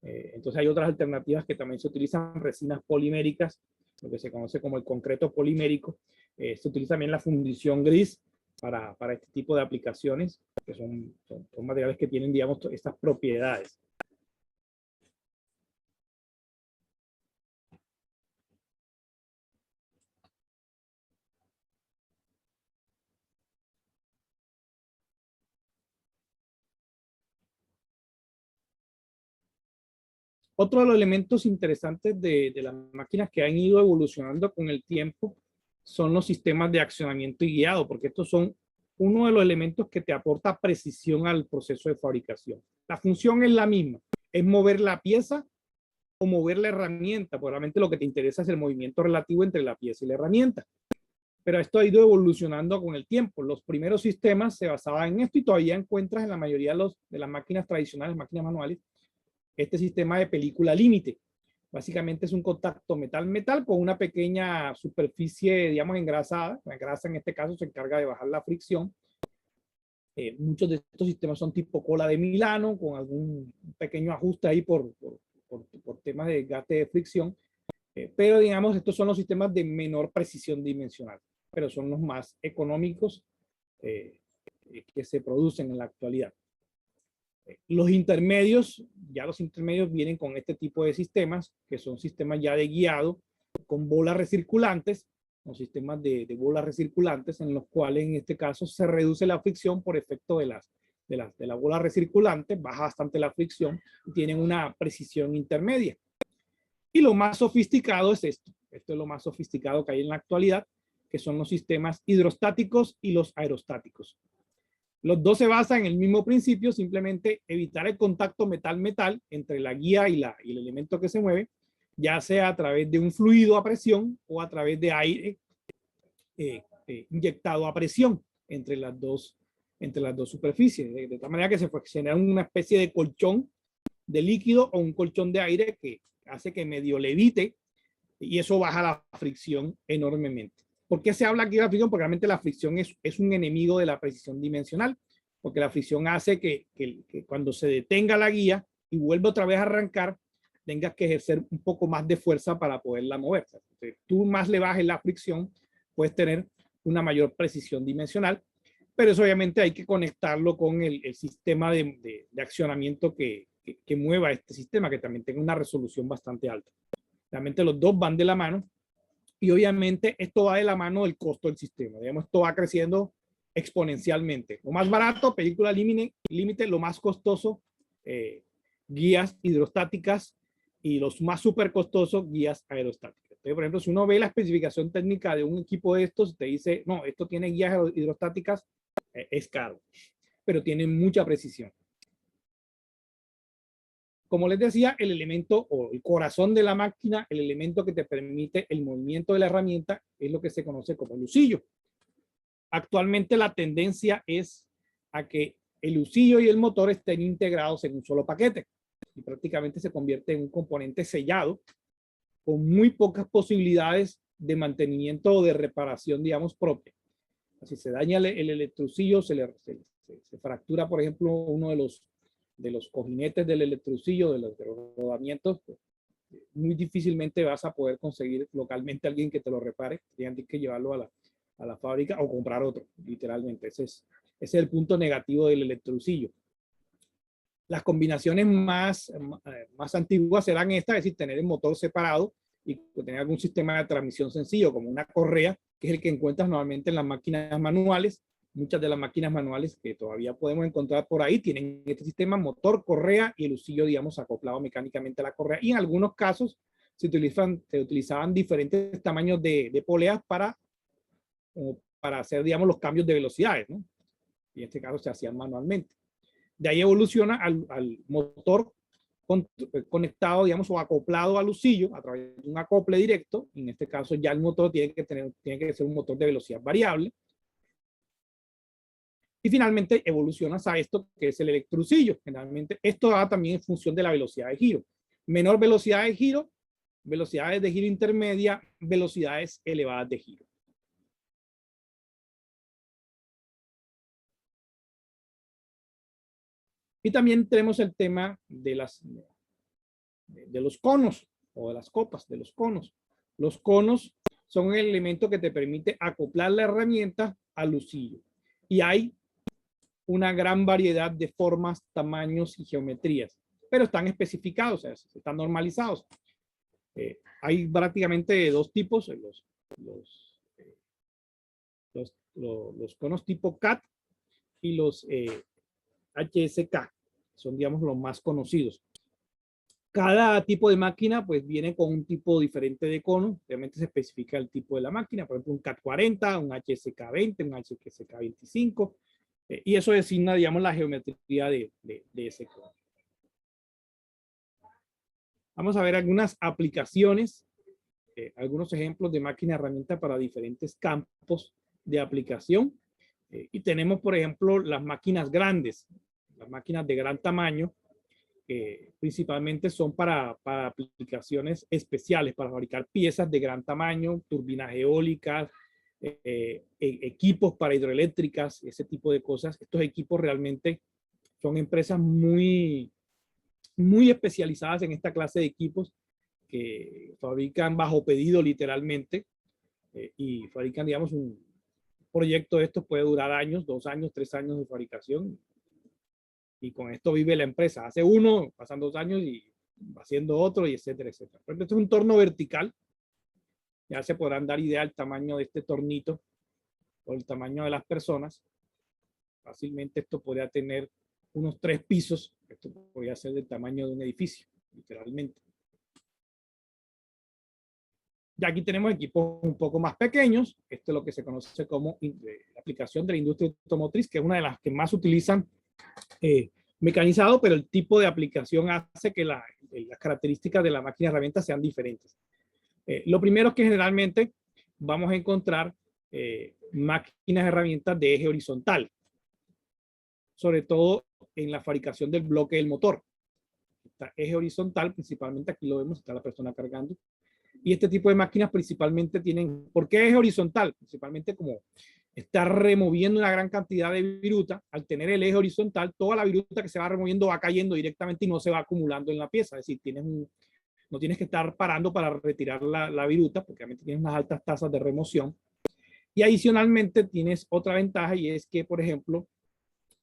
S1: Entonces hay otras alternativas que también se utilizan, resinas poliméricas, lo que se conoce como el concreto polimérico. Se utiliza también la fundición gris para este tipo de aplicaciones, que son materiales que tienen, digamos, estas propiedades. Otro de los elementos interesantes de las máquinas que han ido evolucionando con el tiempo son los sistemas de accionamiento y guiado, porque estos son uno de los elementos que te aporta precisión al proceso de fabricación. La función es la misma, es mover la pieza o mover la herramienta, porque realmente lo que te interesa es el movimiento relativo entre la pieza y la herramienta. Pero esto ha ido evolucionando con el tiempo. Los primeros sistemas se basaban en esto y todavía encuentras en la mayoría de las máquinas tradicionales, máquinas manuales, este sistema de película límite. Básicamente es un contacto metal-metal con una pequeña superficie, digamos, engrasada. La grasa en este caso se encarga de bajar la fricción. Muchos de estos sistemas son tipo cola de Milano, con algún pequeño ajuste ahí por temas de desgaste de fricción. Pero digamos, estos son los sistemas de menor precisión dimensional, pero son los más económicos que se producen en la actualidad. Los intermedios vienen con este tipo de sistemas, que son sistemas ya de guiado, con bolas recirculantes, con sistemas de bolas recirculantes, en los cuales en este caso se reduce la fricción por efecto de la bola recirculante, baja bastante la fricción y tienen una precisión intermedia. Y lo más sofisticado es esto. Esto es lo más sofisticado que hay en la actualidad, que son los sistemas hidrostáticos y los aerostáticos. Los dos se basan en el mismo principio, simplemente evitar el contacto metal-metal entre la guía y el elemento que se mueve, ya sea a través de un fluido a presión o a través de aire inyectado a presión entre las dos superficies, de tal manera que se genera una especie de colchón de líquido o un colchón de aire que hace que medio levite y eso baja la fricción enormemente. ¿Por qué se habla aquí de la fricción? Porque realmente la fricción es un enemigo de la precisión dimensional, porque la fricción hace que cuando se detenga la guía y vuelva otra vez a arrancar, tengas que ejercer un poco más de fuerza para poderla mover. Entonces, tú más le bajes la fricción, puedes tener una mayor precisión dimensional, pero eso obviamente hay que conectarlo con el sistema de accionamiento que mueva este sistema, que también tenga una resolución bastante alta. Realmente los dos van de la mano y obviamente esto va de la mano del costo del sistema. Digamos, esto va creciendo exponencialmente. Lo más barato, película límite, lo más costoso, guías hidrostáticas y los más súper costosos, guías aerostáticas. Entonces, por ejemplo, si uno ve la especificación técnica de un equipo de estos, te dice, no, esto tiene guías hidrostáticas, es caro, pero tiene mucha precisión. Como les decía, el elemento o el corazón de la máquina, el elemento que te permite el movimiento de la herramienta, es lo que se conoce como el husillo. Actualmente la tendencia es a que el husillo y el motor estén integrados en un solo paquete y prácticamente se convierte en un componente sellado con muy pocas posibilidades de mantenimiento o de reparación, digamos, propia. Si se daña el electrohusillo, se fractura, por ejemplo, uno de los cojinetes del electrohusillo, de los rodamientos, pues, muy difícilmente vas a poder conseguir localmente a alguien que te lo repare. Tienes que llevarlo a la fábrica o comprar otro, literalmente. Ese es el punto negativo del electrohusillo. Las combinaciones más antiguas serán estas, es decir, tener el motor separado y tener algún sistema de transmisión sencillo, como una correa, que es el que encuentras normalmente en las máquinas manuales, Muchas de las máquinas manuales que todavía podemos encontrar por ahí tienen este sistema motor, correa y el husillo, digamos, acoplado mecánicamente a la correa. Y en algunos casos se utilizaban diferentes tamaños de poleas para hacer, digamos, los cambios de velocidades, ¿no? Y en este caso se hacían manualmente. De ahí evoluciona al motor conectado, digamos, o acoplado al husillo a través de un acople directo. En este caso ya el motor tiene que ser un motor de velocidad variable. Y finalmente evoluciona a esto que es el electrohusillo. Generalmente esto va también en función de la velocidad de giro. Menor velocidad de giro, velocidades de giro intermedia, velocidades elevadas de giro. Y también tenemos el tema de los conos o de las copas de los conos. Los conos son el elemento que te permite acoplar la herramienta al husillo. Y hay una gran variedad de formas, tamaños y geometrías, pero están especificados, o sea, están normalizados. Hay prácticamente dos tipos, los conos tipo CAT y los HSK, son, digamos, los más conocidos. Cada tipo de máquina pues viene con un tipo diferente de cono, obviamente se especifica el tipo de la máquina, por ejemplo un CAT 40, un HSK 20, un HSK 25, y eso designa, digamos, la geometría de ese cono. Vamos a ver algunas aplicaciones, algunos ejemplos de máquina herramienta para diferentes campos de aplicación. Y tenemos, por ejemplo, las máquinas grandes, las máquinas de gran tamaño, principalmente son para aplicaciones especiales, para fabricar piezas de gran tamaño, turbinas eólicas, equipos para hidroeléctricas, ese tipo de cosas. Estos equipos realmente son empresas muy especializadas en esta clase de equipos que fabrican bajo pedido literalmente, y fabrican, digamos, un proyecto de estos puede durar años, 2 años, 3 años de fabricación, y con esto vive la empresa. Hace uno, pasan 2 años y va haciendo otro, y etcétera, etcétera. Por ejemplo, este es un torno vertical. Ya se podrán dar idea del tamaño de este tornito o el tamaño de las personas. Fácilmente esto podría tener unos 3 pisos. Esto podría ser del tamaño de un edificio, literalmente. Y aquí tenemos equipos un poco más pequeños. Esto es lo que se conoce como la aplicación de la industria automotriz, que es una de las que más utilizan mecanizado, pero el tipo de aplicación hace que las características de la máquina herramienta sean diferentes. Lo primero es que generalmente vamos a encontrar máquinas herramientas de eje horizontal, sobre todo en la fabricación del bloque del motor. Está eje horizontal, principalmente aquí lo vemos, está la persona cargando. Y este tipo de máquinas principalmente tienen, ¿por qué eje horizontal? Principalmente como está removiendo una gran cantidad de viruta. Al tener el eje horizontal, toda la viruta que se va removiendo va cayendo directamente y no se va acumulando en la pieza. Es decir, no tienes que estar parando para retirar la viruta, porque obviamente tienes unas altas tasas de remoción. Y adicionalmente tienes otra ventaja, y es que, por ejemplo,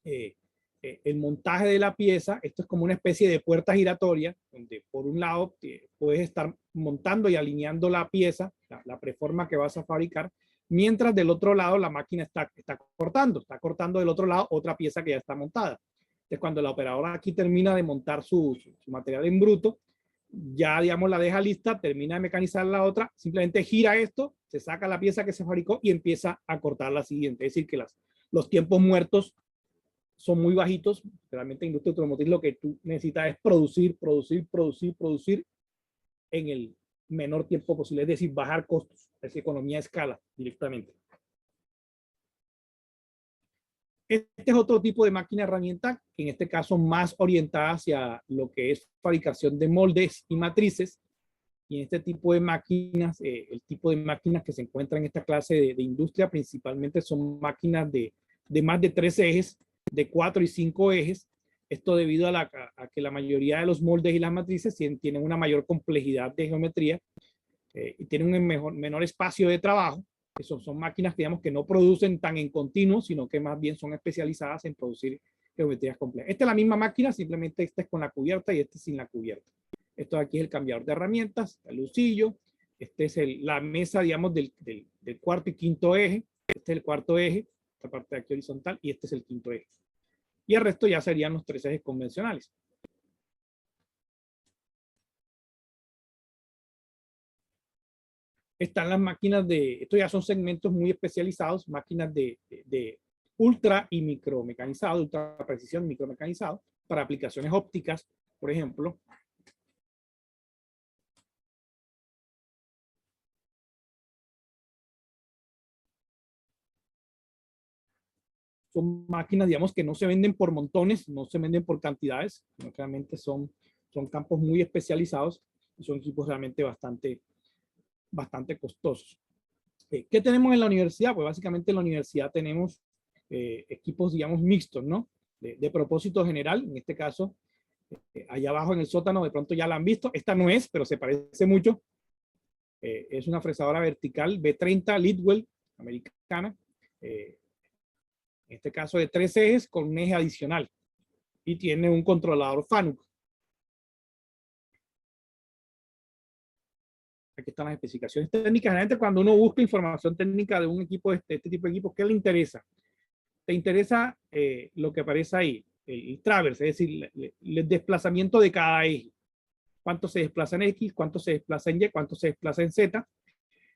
S1: el montaje de la pieza, esto es como una especie de puerta giratoria, donde por un lado puedes estar montando y alineando la pieza, la preforma que vas a fabricar, mientras del otro lado la máquina está cortando del otro lado otra pieza que ya está montada. Entonces, cuando la operadora aquí termina de montar su material en bruto, ya, digamos, la deja lista, termina de mecanizar la otra, simplemente gira esto, se saca la pieza que se fabricó y empieza a cortar la siguiente. Es decir, que los tiempos muertos son muy bajitos. Realmente en industria automotriz lo que tú necesitas es producir en el menor tiempo posible, es decir, bajar costos, es economía de escala directamente. Este es otro tipo de máquina herramienta, en este caso más orientada hacia lo que es fabricación de moldes y matrices. Y en este tipo de máquinas, el tipo de máquinas que se encuentran en esta clase de industria principalmente son máquinas de más de 3 ejes, de 4 y 5 ejes. Esto debido a que la mayoría de los moldes y las matrices tienen una mayor complejidad de geometría y tienen un menor espacio de trabajo. Son máquinas, digamos, que no producen tan en continuo, sino que más bien son especializadas en producir geometrías complejas. Esta es la misma máquina, simplemente esta es con la cubierta y este sin la cubierta. Esto de aquí es el cambiador de herramientas, el husillo. Este es la mesa, digamos, del cuarto y quinto eje. Este es el cuarto eje. esta parte de aquí horizontal, y este es el quinto eje. Y el resto ya serían los 3 ejes convencionales. Están las máquinas estos ya son segmentos muy especializados, máquinas de ultra y micromecanizado, ultra precisión, micromecanizado, para aplicaciones ópticas, por ejemplo. Son máquinas, digamos, que no se venden por montones, no se venden por cantidades, sino realmente son campos muy especializados y son equipos realmente bastante costosos. ¿Qué tenemos en la universidad? Pues básicamente en la universidad tenemos equipos, digamos, mixtos, ¿no? De propósito general, en este caso, allá abajo en el sótano, de pronto ya la han visto. Esta no es, pero se parece mucho. Es una fresadora vertical B30 Litwell, americana. En este caso de 3 ejes con un eje adicional. Y tiene un controlador FANUC. Aquí están las especificaciones técnicas. Generalmente cuando uno busca información técnica de un equipo, este tipo de equipos, ¿qué le interesa? Te interesa lo que aparece ahí, el traverse, es decir, el desplazamiento de cada eje. Cuánto se desplaza en X, cuánto se desplaza en Y, cuánto se desplaza en Z.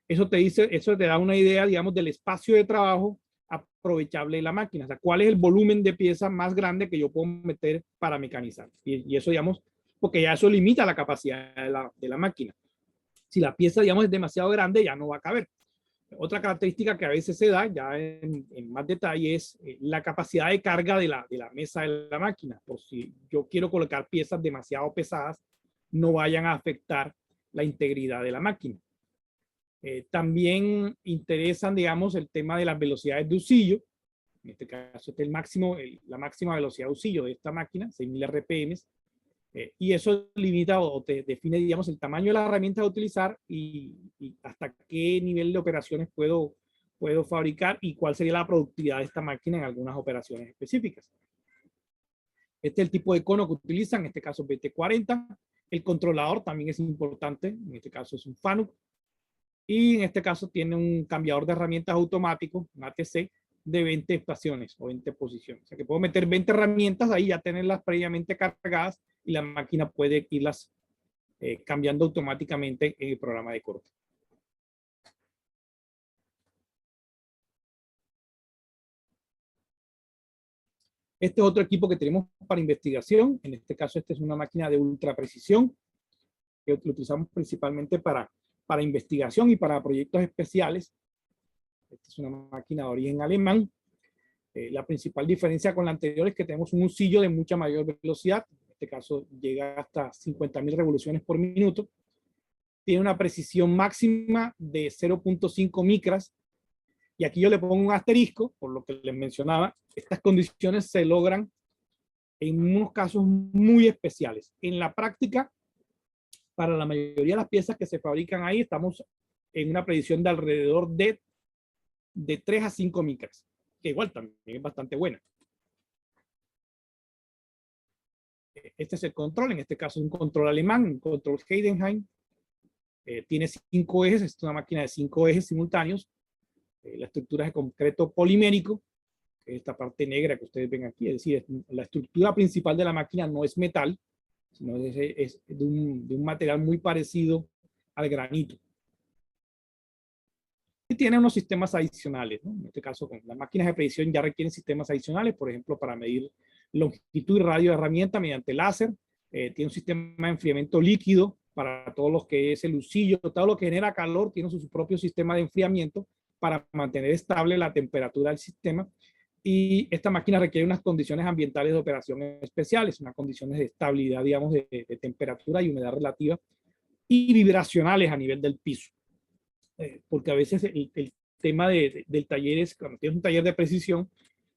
S1: Eso te da una idea, digamos, del espacio de trabajo aprovechable de la máquina. O sea, cuál es el volumen de pieza más grande que yo puedo meter para mecanizar. Y eso, digamos, porque ya eso limita la capacidad de la máquina. Si la pieza, digamos, es demasiado grande, ya no va a caber. Otra característica que a veces se da, ya en más detalle, es la capacidad de carga de la mesa de la máquina. Por si yo quiero colocar piezas demasiado pesadas, no vayan a afectar la integridad de la máquina. También interesan, digamos, el tema de las velocidades de usillo. En este caso, este es la máxima velocidad de usillo de esta máquina, 6.000 RPM. Y eso limita o te define, digamos, el tamaño de las herramientas a utilizar y hasta qué nivel de operaciones puedo fabricar y cuál sería la productividad de esta máquina en algunas operaciones específicas. Este es el tipo de cono que utilizan, en este caso BT40. El controlador también es importante, en este caso es un FANUC. Y en este caso tiene un cambiador de herramientas automático, un ATC, de 20 estaciones o 20 posiciones. O sea que puedo meter 20 herramientas ahí, ya tenerlas previamente cargadas y la máquina puede irlas cambiando automáticamente en el programa de corte. Este es otro equipo que tenemos para investigación. En este caso, esta es una máquina de ultra precisión que lo utilizamos principalmente para investigación y para proyectos especiales. Esta es una máquina de origen alemán. La principal diferencia con la anterior es que tenemos un usillo de mucha mayor velocidad. En este caso llega hasta 50.000 revoluciones por minuto. Tiene una precisión máxima de 0.5 micras. Y aquí yo le pongo un asterisco, por lo que les mencionaba. Estas condiciones se logran en unos casos muy especiales. En la práctica, para la mayoría de las piezas que se fabrican ahí, estamos en una predicción de alrededor de 3 a 5 micras, que igual también es bastante buena. Este es el control, en este caso es un control alemán, un control Heidenheim. Tiene 5 ejes, es una máquina de 5 ejes simultáneos. La estructura es de concreto polimérico, esta parte negra que ustedes ven aquí, es decir, la estructura principal de la máquina no es metal, sino es de un material muy parecido al granito. Y tiene unos sistemas adicionales, ¿no? En este caso, con las máquinas de predicción ya requieren sistemas adicionales, por ejemplo, para medir longitud y radio de herramienta mediante láser. Tiene un sistema de enfriamiento líquido para todo lo que es el usillo, todo lo que genera calor, tiene su propio sistema de enfriamiento para mantener estable la temperatura del sistema. Y esta máquina requiere unas condiciones ambientales de operación especiales, unas condiciones de estabilidad, digamos, de temperatura y humedad relativa y vibracionales a nivel del piso. Porque a veces el tema del taller es, cuando tienes un taller de precisión,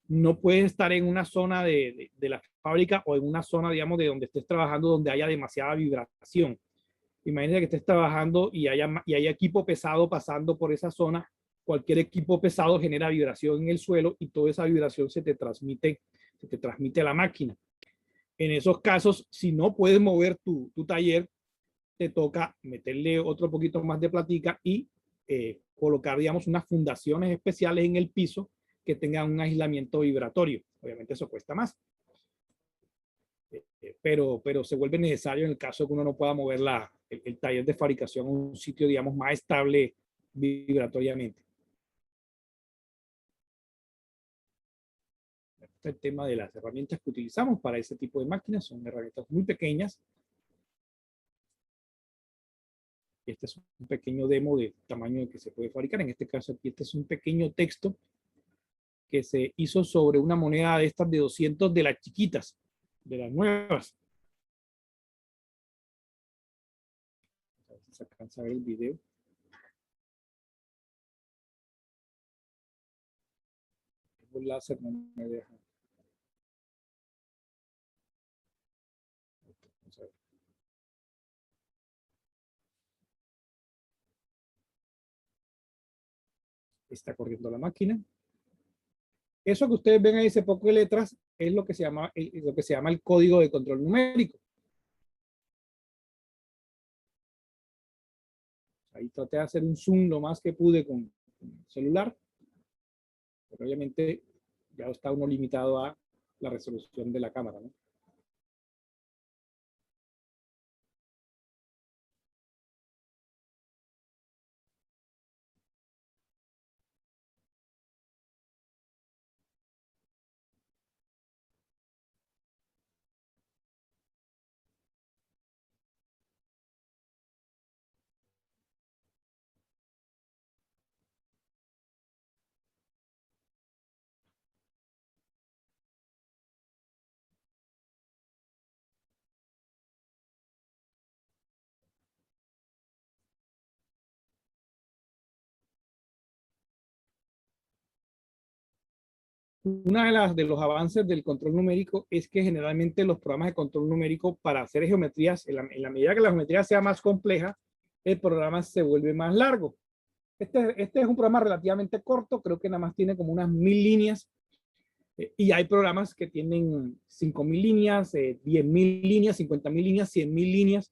S1: no puedes estar en una zona de la fábrica o en una zona, digamos, de donde estés trabajando donde haya demasiada vibración. Imagínate que estés trabajando y haya equipo pesado pasando por esa zona. Cualquier equipo pesado genera vibración en el suelo y toda esa vibración se te transmite a la máquina. En esos casos, si no puedes mover tu taller, te toca meterle otro poquito más de platica y colocar, digamos, unas fundaciones especiales en el piso que tengan un aislamiento vibratorio. Obviamente eso cuesta más. Pero se vuelve necesario en el caso de que uno no pueda mover el taller de fabricación a un sitio, digamos, más estable vibratoriamente. El tema de las herramientas que utilizamos para ese tipo de máquinas son herramientas muy pequeñas. Este es un pequeño demo del tamaño que se puede fabricar. En este caso aquí este es un pequeño texto que se hizo sobre una moneda de estas de 200 de las chiquitas, de las nuevas. A ver si se alcanza a ver el video. El láser no me deja. Está corriendo la máquina. Eso que ustedes ven ahí, ese poco de letras, es lo que se llama el código de control numérico. Ahí traté de hacer un zoom lo más que pude con el celular, pero obviamente ya está uno limitado a la resolución de la cámara, ¿no? Una de los avances del control numérico es que generalmente los programas de control numérico para hacer geometrías, en la medida que la geometría sea más compleja, el programa se vuelve más largo. Este es un programa relativamente corto, creo que nada más tiene como unas 1000 líneas, y hay programas que tienen 5000 líneas, 10.000 líneas, 50.000 líneas, 100.000 líneas,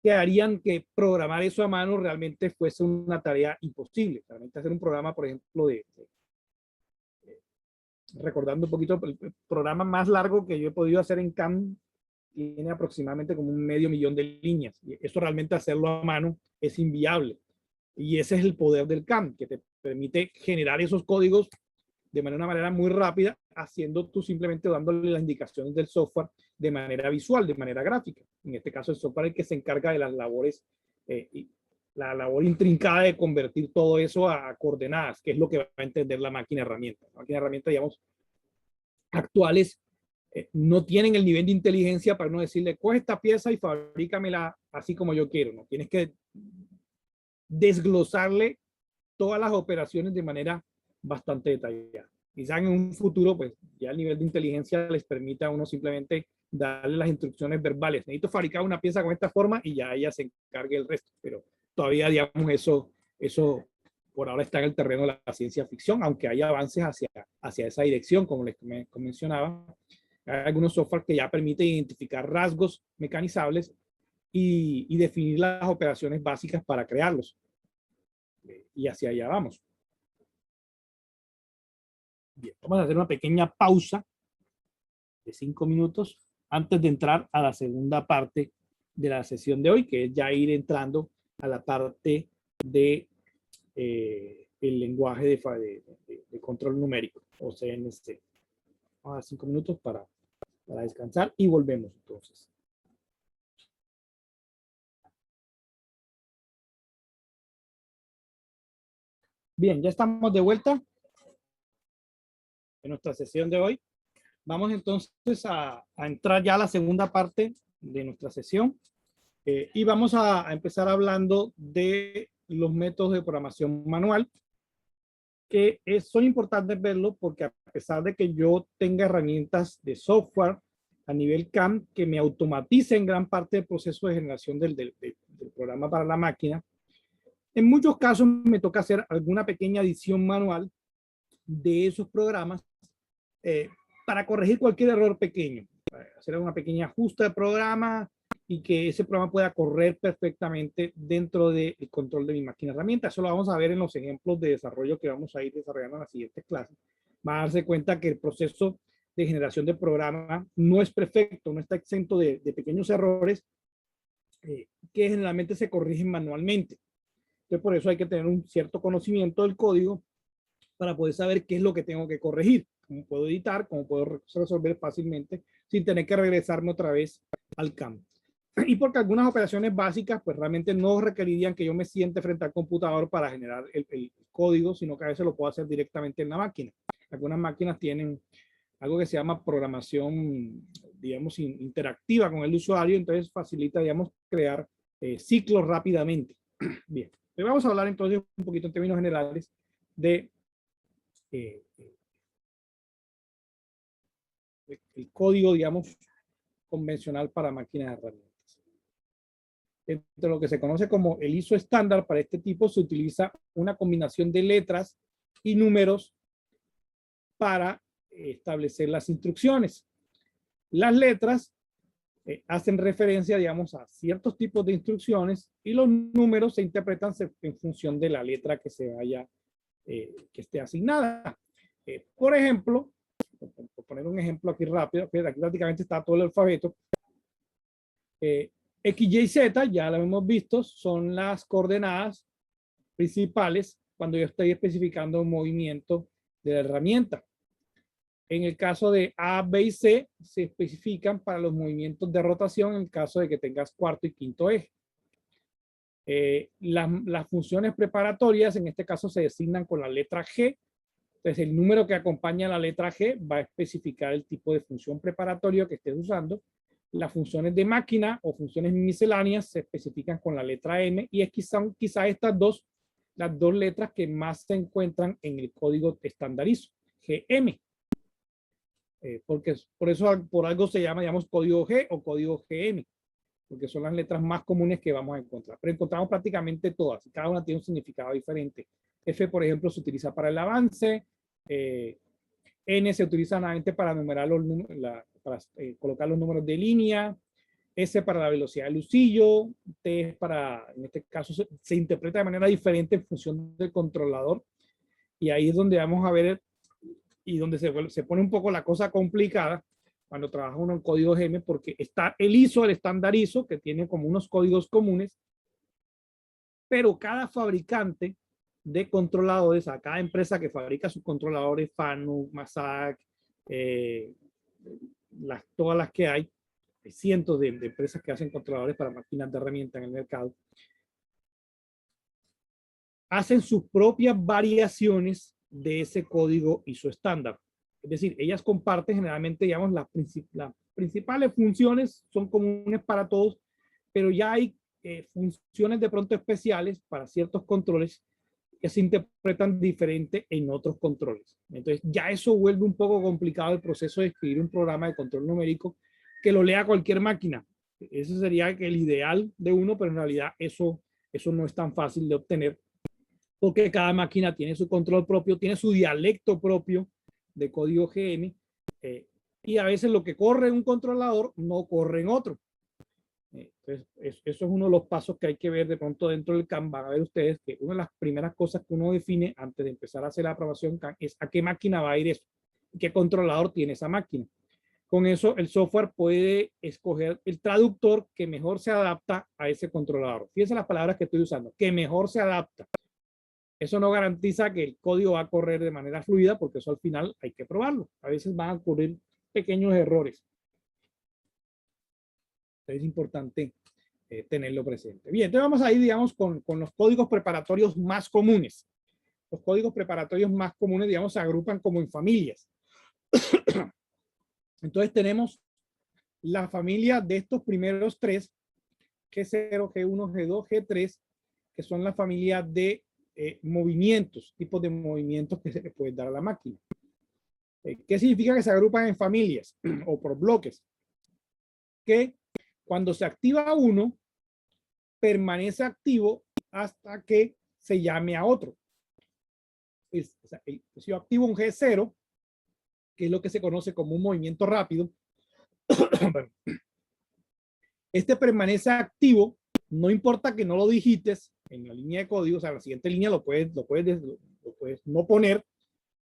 S1: que harían que programar eso a mano realmente fuese una tarea imposible. Realmente hacer un programa, por ejemplo, recordando un poquito, el programa más largo que yo he podido hacer en CAM tiene aproximadamente como 500.000 de líneas. Y eso realmente hacerlo a mano es inviable. Y ese es el poder del CAM, que te permite generar esos códigos de una manera muy rápida, haciendo tú simplemente dándole las indicaciones del software de manera visual, de manera gráfica. En este caso, el software es el que se encarga de las labores, la labor intrincada de convertir todo eso a coordenadas, que es lo que va a entender la máquina herramienta. La máquina herramienta, digamos, actuales, no tienen el nivel de inteligencia para no decirle, coge esta pieza y fabrícamela así como yo quiero, ¿no? Tienes que desglosarle todas las operaciones de manera bastante detallada. Quizás en un futuro, pues ya el nivel de inteligencia les permita a uno simplemente darle las instrucciones verbales. Necesito fabricar una pieza con esta forma y ya ella se encargue el resto. Pero todavía, digamos, eso por ahora está en el terreno de la ciencia ficción, aunque hay avances hacia esa dirección, como les mencionaba. Hay algunos software que ya permiten identificar rasgos mecanizables y definir las operaciones básicas para crearlos. Y hacia allá vamos. Bien, vamos a hacer una pequeña pausa de 5 minutos antes de entrar a la segunda parte de la sesión de hoy, que es ya ir entrando a la parte de el lenguaje de control numérico, o CNC. Vamos a dar 5 minutos para descansar y volvemos entonces. Bien, ya estamos de vuelta en nuestra sesión de hoy. Vamos entonces a entrar ya a la segunda parte de nuestra sesión y vamos a empezar hablando de los métodos de programación manual, que son importantes verlo porque a pesar de que yo tenga herramientas de software a nivel CAM que me automaticen gran parte del proceso de generación del programa para la máquina, en muchos casos me toca hacer alguna pequeña adición manual de esos programas para corregir cualquier error pequeño, para hacer una pequeña ajuste de programa y que ese programa pueda correr perfectamente dentro del control de mi máquina herramienta. Eso lo vamos a ver en los ejemplos de desarrollo que vamos a ir desarrollando en las siguientes clases. Va a darse cuenta que el proceso de generación de programa no es perfecto, no está exento de pequeños errores que generalmente se corrigen manualmente. Entonces, por eso hay que tener un cierto conocimiento del código para poder saber qué es lo que tengo que corregir, cómo puedo editar, cómo puedo resolver fácilmente sin tener que regresarme otra vez al campo. Y porque algunas operaciones básicas pues realmente no requerirían que yo me siente frente al computador para generar el código, sino que a veces lo puedo hacer directamente en la máquina. Algunas máquinas tienen algo que se llama programación, digamos, interactiva con el usuario, entonces facilita, digamos, crear ciclos rápidamente. Bien, hoy vamos a hablar entonces un poquito en términos generales de el código, digamos, convencional para máquinas de herramientas. Entre lo que se conoce como el ISO estándar para este tipo se utiliza una combinación de letras y números para establecer las instrucciones. Las letras hacen referencia, digamos, a ciertos tipos de instrucciones y los números se interpretan en función de la letra que se vaya, que esté asignada. Por ejemplo, por poner un ejemplo aquí rápido, aquí prácticamente está todo el alfabeto. X, Y, Z, ya lo hemos visto, son las coordenadas principales cuando yo estoy especificando un movimiento de la herramienta. En el caso de A, B y C, se especifican para los movimientos de rotación en el caso de que tengas cuarto y quinto eje. Las funciones preparatorias, en este caso, se designan con la letra G. Entonces, el número que acompaña a la letra G va a especificar el tipo de función preparatoria que estés usando. Las funciones de máquina o funciones misceláneas se especifican con la letra M y es quizá estas las dos letras que más se encuentran en el código estandarizo, GM. Porque por eso por algo se llama, digamos, código G o código GM, porque son las letras más comunes que vamos a encontrar. Pero encontramos prácticamente todas y cada una tiene un significado diferente. F, por ejemplo, se utiliza para el avance. N se utiliza nuevamente para numerar para colocar los números de línea. S para la velocidad del usillo. T es para, en este caso, se interpreta de manera diferente en función del controlador. Y ahí es donde vamos a ver y donde se pone un poco la cosa complicada cuando trabaja uno en código GM, porque está el ISO, el estándar ISO, que tiene como unos códigos comunes, pero cada fabricante de controladores, a cada empresa que fabrica sus controladores, Fanuc, Mazak, todas las que hay cientos de empresas que hacen controladores para máquinas de herramienta en el mercado, hacen sus propias variaciones de ese código ISO estándar. Es decir, ellas comparten generalmente, digamos, las principales funciones son comunes para todos, pero ya hay funciones de pronto especiales para ciertos controles que se interpretan diferente en otros controles. Entonces ya eso vuelve un poco complicado el proceso de escribir un programa de control numérico que lo lea cualquier máquina. Ese sería el ideal de uno, pero en realidad eso no es tan fácil de obtener porque cada máquina tiene su control propio, tiene su dialecto propio de código GM, y a veces lo que corre en un controlador no corre en otro. Entonces, eso es uno de los pasos que hay que ver de pronto dentro del CAM. Van a ver ustedes que una de las primeras cosas que uno define antes de empezar a hacer la aprobación CAM es a qué máquina va a ir eso, qué controlador tiene esa máquina. Con eso, el software puede escoger el traductor que mejor se adapta a ese controlador. Fíjense las palabras que estoy usando, que mejor se adapta. Eso no garantiza que el código va a correr de manera fluida, porque eso al final hay que probarlo. A veces van a ocurrir pequeños errores. Es importante tenerlo presente. Bien, entonces vamos a ir, digamos, con los códigos preparatorios más comunes. Los códigos preparatorios más comunes, digamos, se agrupan como en familias. Entonces tenemos la familia de estos primeros tres, G0, G1, G2, G3, que son la familia de movimientos, tipos de movimientos que se le puede dar a la máquina. ¿Qué significa que se agrupan en familias o por bloques? Que cuando se activa uno, permanece activo hasta que se llame a otro. Si yo activo un G0, que es lo que se conoce como un movimiento rápido, Este permanece activo, no importa que no lo digites en la línea de código, o sea, en la siguiente línea lo puedes no poner,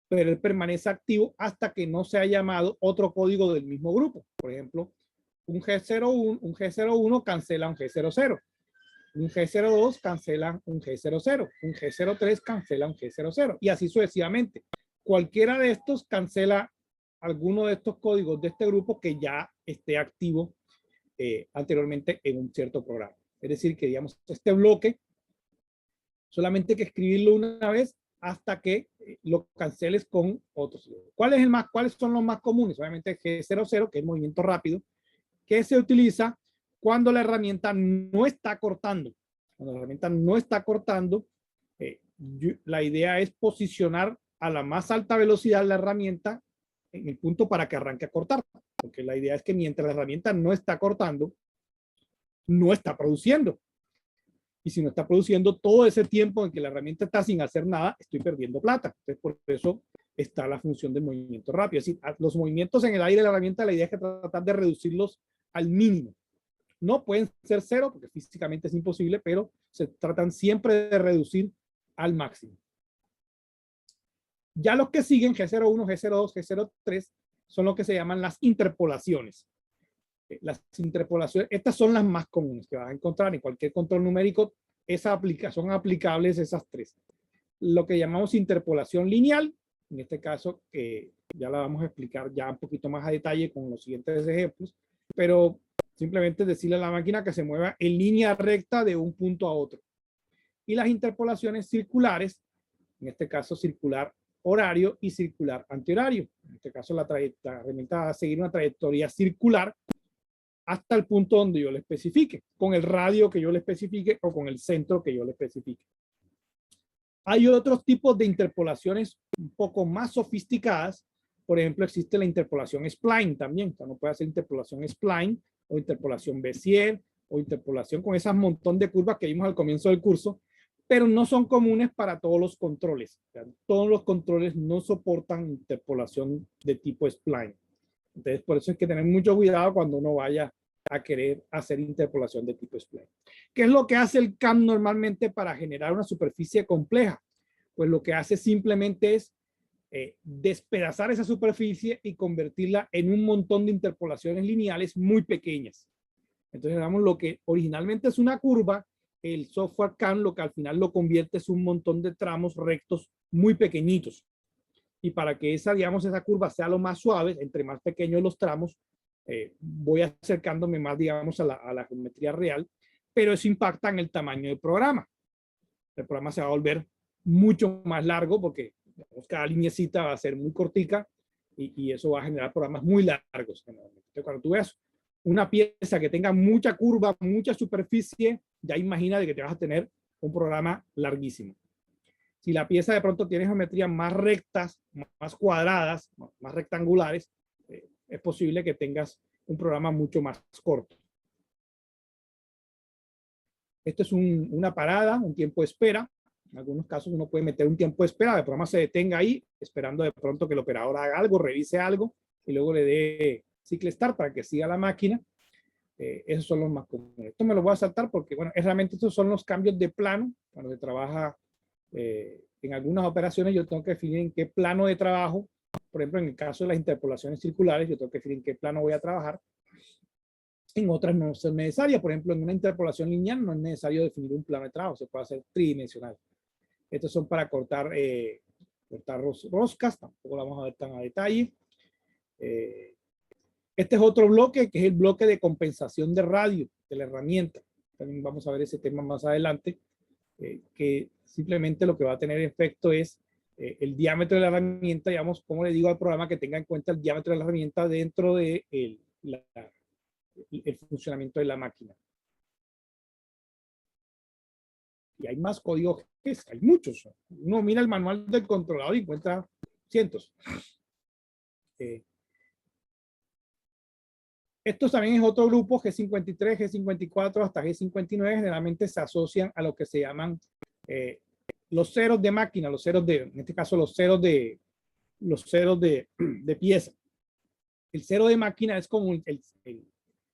S1: pero él permanece activo hasta que no se ha llamado otro código del mismo grupo. Por ejemplo, un G01 cancela un G00. Un G02 cancela un G00, un G03 cancela un G00 y así sucesivamente. Cualquiera de estos cancela alguno de estos códigos de este grupo que ya esté activo anteriormente en un cierto programa. Es decir, que digamos, este bloque solamente hay que escribirlo una vez hasta que lo canceles con otros. ¿Cuáles son los más comunes? Obviamente G00, que es movimiento rápido, que se utiliza cuando la herramienta no está cortando. Cuando la herramienta no está cortando, la idea es posicionar a la más alta velocidad la herramienta en el punto para que arranque a cortar. Porque la idea es que mientras la herramienta no está cortando, no está produciendo. Y si no está produciendo todo ese tiempo en que la herramienta está sin hacer nada, estoy perdiendo plata. Entonces, por eso está la función del movimiento rápido. Es decir, los movimientos en el aire de la herramienta, la idea es que tratar de reducirlos al mínimo. No pueden ser cero, porque físicamente es imposible, pero se tratan siempre de reducir al máximo. Ya los que siguen, G01, G02, G03, son lo que se llaman las interpolaciones. Las interpolaciones, estas son las más comunes que vas a encontrar en cualquier control numérico. Son aplicables esas tres. Lo que llamamos interpolación lineal, en este caso, ya la vamos a explicar ya un poquito más a detalle con los siguientes ejemplos, pero simplemente decirle a la máquina que se mueva en línea recta de un punto a otro. Y las interpolaciones circulares, en este caso circular horario y circular antihorario. En este caso la herramienta va a seguir una trayectoria circular hasta el punto donde yo le especifique, con el radio que yo le especifique o con el centro que yo le especifique. Hay otros tipos de interpolaciones un poco más sofisticadas. Por ejemplo, existe la interpolación spline también. O sea, uno puede hacer interpolación spline o interpolación Bézier o interpolación con esas montón de curvas que vimos al comienzo del curso, pero no son comunes para todos los controles. O sea, todos los controles no soportan interpolación de tipo spline. Entonces, por eso hay que tener mucho cuidado cuando uno vaya a querer hacer interpolación de tipo spline. ¿Qué es lo que hace el CAM normalmente para generar una superficie compleja? Pues lo que hace simplemente es despedazar esa superficie y convertirla en un montón de interpolaciones lineales muy pequeñas. Entonces, digamos, lo que originalmente es una curva, el software CAM lo que al final lo convierte es un montón de tramos rectos muy pequeñitos. Y para que esa curva sea lo más suave, entre más pequeños los tramos, voy acercándome más, digamos, a la geometría real, pero eso impacta en el tamaño del programa. El programa se va a volver mucho más largo porque digamos, cada lineecita va a ser muy cortica y eso va a generar programas muy largos. Entonces, cuando tú veas una pieza que tenga mucha curva, mucha superficie, ya imagina de que te vas a tener un programa larguísimo. Si la pieza de pronto tiene geometrías más rectas, más cuadradas, más rectangulares, es posible que tengas un programa mucho más corto. Esto es una parada, un tiempo de espera. En algunos casos uno puede meter un tiempo de espera, el programa se detenga ahí, esperando de pronto que el operador haga algo, revise algo, y luego le dé cycle start para que siga la máquina. Esos son los más comunes. Esto me lo voy a saltar porque, bueno, realmente estos son los cambios de plano cuando se trabaja. En algunas operaciones yo tengo que definir en qué plano de trabajo, por ejemplo, en el caso de las interpolaciones circulares, yo tengo que definir en qué plano voy a trabajar. En otras no es necesaria, por ejemplo, en una interpolación lineal no es necesario definir un plano de trabajo, se puede hacer tridimensional. Estos son para cortar roscas, tampoco lo vamos a ver tan a detalle. Este es otro bloque, que es el bloque de compensación de radio de la herramienta. También vamos a ver ese tema más adelante. Que simplemente lo que va a tener efecto es el diámetro de la herramienta, digamos, como le digo al programa que tenga en cuenta el diámetro de la herramienta dentro de el funcionamiento de la máquina. Y hay más códigos que hay muchos. Uno mira el manual del controlador y encuentra cientos. Estos también es otro grupo, G53, G54 hasta G59, generalmente se asocian a lo que se llaman los ceros de máquina, en este caso los ceros de pieza. El cero de máquina es como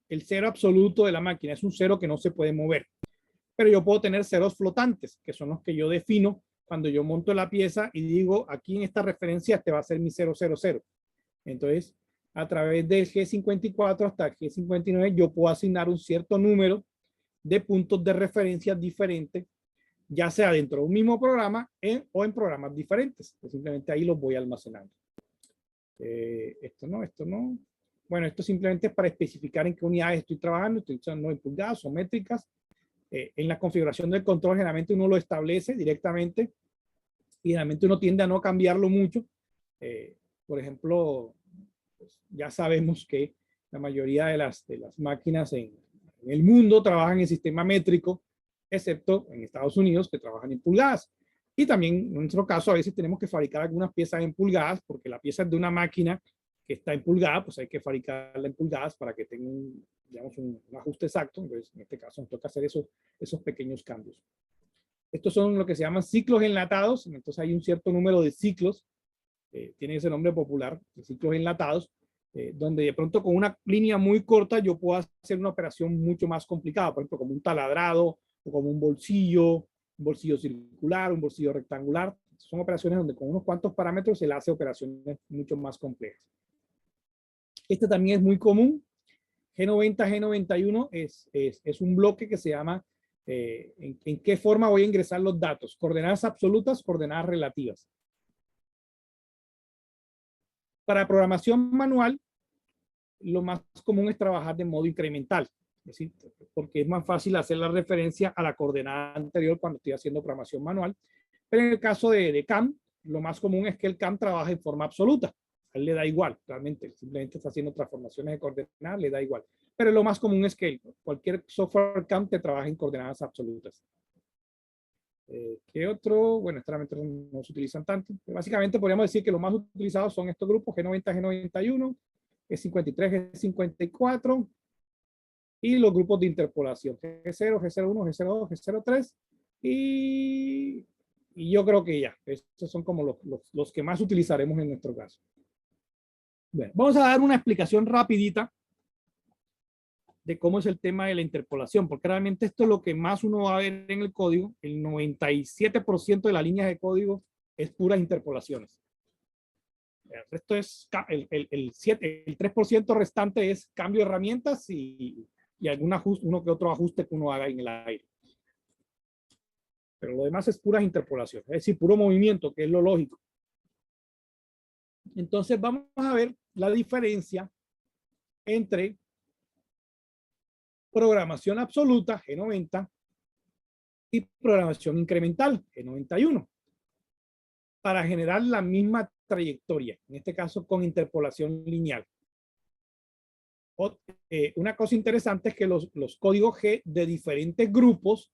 S1: el cero absoluto de la máquina, es un cero que no se puede mover. Pero yo puedo tener ceros flotantes, que son los que yo defino cuando yo monto la pieza y digo, aquí en esta referencia este va a ser mi 000. Entonces, a través del G54 hasta el G59, yo puedo asignar un cierto número de puntos de referencia diferentes, ya sea dentro de un mismo programa o en programas diferentes. Pues simplemente ahí los voy almacenando. Esto no. Bueno, esto simplemente es para especificar en qué unidades estoy trabajando. Estoy usando en pulgadas o métricas. En la configuración del control generalmente uno lo establece directamente y generalmente uno tiende a no cambiarlo mucho. Por ejemplo, pues ya sabemos que la mayoría de las máquinas en el mundo trabajan en sistema métrico, excepto en Estados Unidos que trabajan en pulgadas. Y también en nuestro caso a veces tenemos que fabricar algunas piezas en pulgadas porque la pieza es de una máquina que está en pulgadas, pues hay que fabricarla en pulgadas para que tenga digamos, un ajuste exacto. Entonces, en este caso nos toca hacer esos pequeños cambios. Estos son lo que se llaman ciclos enlatados. Entonces hay un cierto número de ciclos, tiene ese nombre popular, de ciclos enlatados, donde de pronto con una línea muy corta yo puedo hacer una operación mucho más complicada, por ejemplo, como un taladrado o como un bolsillo circular, un bolsillo rectangular. Son operaciones donde con unos cuantos parámetros se le hace operaciones mucho más complejas. Este también es muy común. G90, G91 es un bloque que se llama en qué forma voy a ingresar los datos. Coordenadas absolutas, coordenadas relativas. Para programación manual, lo más común es trabajar de modo incremental. Es decir, porque es más fácil hacer la referencia a la coordenada anterior cuando estoy haciendo programación manual. Pero en el caso de CAM, lo más común es que el CAM trabaje en forma absoluta. A él le da igual, realmente, simplemente está haciendo transformaciones de coordenadas, le da igual. Pero lo más común es que cualquier software CAM te trabaja en coordenadas absolutas. ¿Qué otro? Bueno, realmente no se utilizan tanto. Básicamente podríamos decir que los más utilizados son estos grupos, G90, G91, G53, G54, y los grupos de interpolación, G0, G01, G02, G03, y yo creo que ya, estos son como los que más utilizaremos en nuestro caso. Bueno, vamos a dar una explicación rapidita de cómo es el tema de la interpolación, porque realmente esto es lo que más uno va a ver en el código. El 97% de las líneas de código es puras interpolaciones. El resto es, el 3% restante es cambio de herramientas y algún ajuste, uno que otro ajuste que uno haga en el aire. Pero lo demás es puras interpolaciones, es decir, puro movimiento, que es lo lógico. Entonces vamos a ver la diferencia entre programación absoluta, G90, y programación incremental, G91, para generar la misma trayectoria, en este caso con interpolación lineal. Una cosa interesante es que los códigos G de diferentes grupos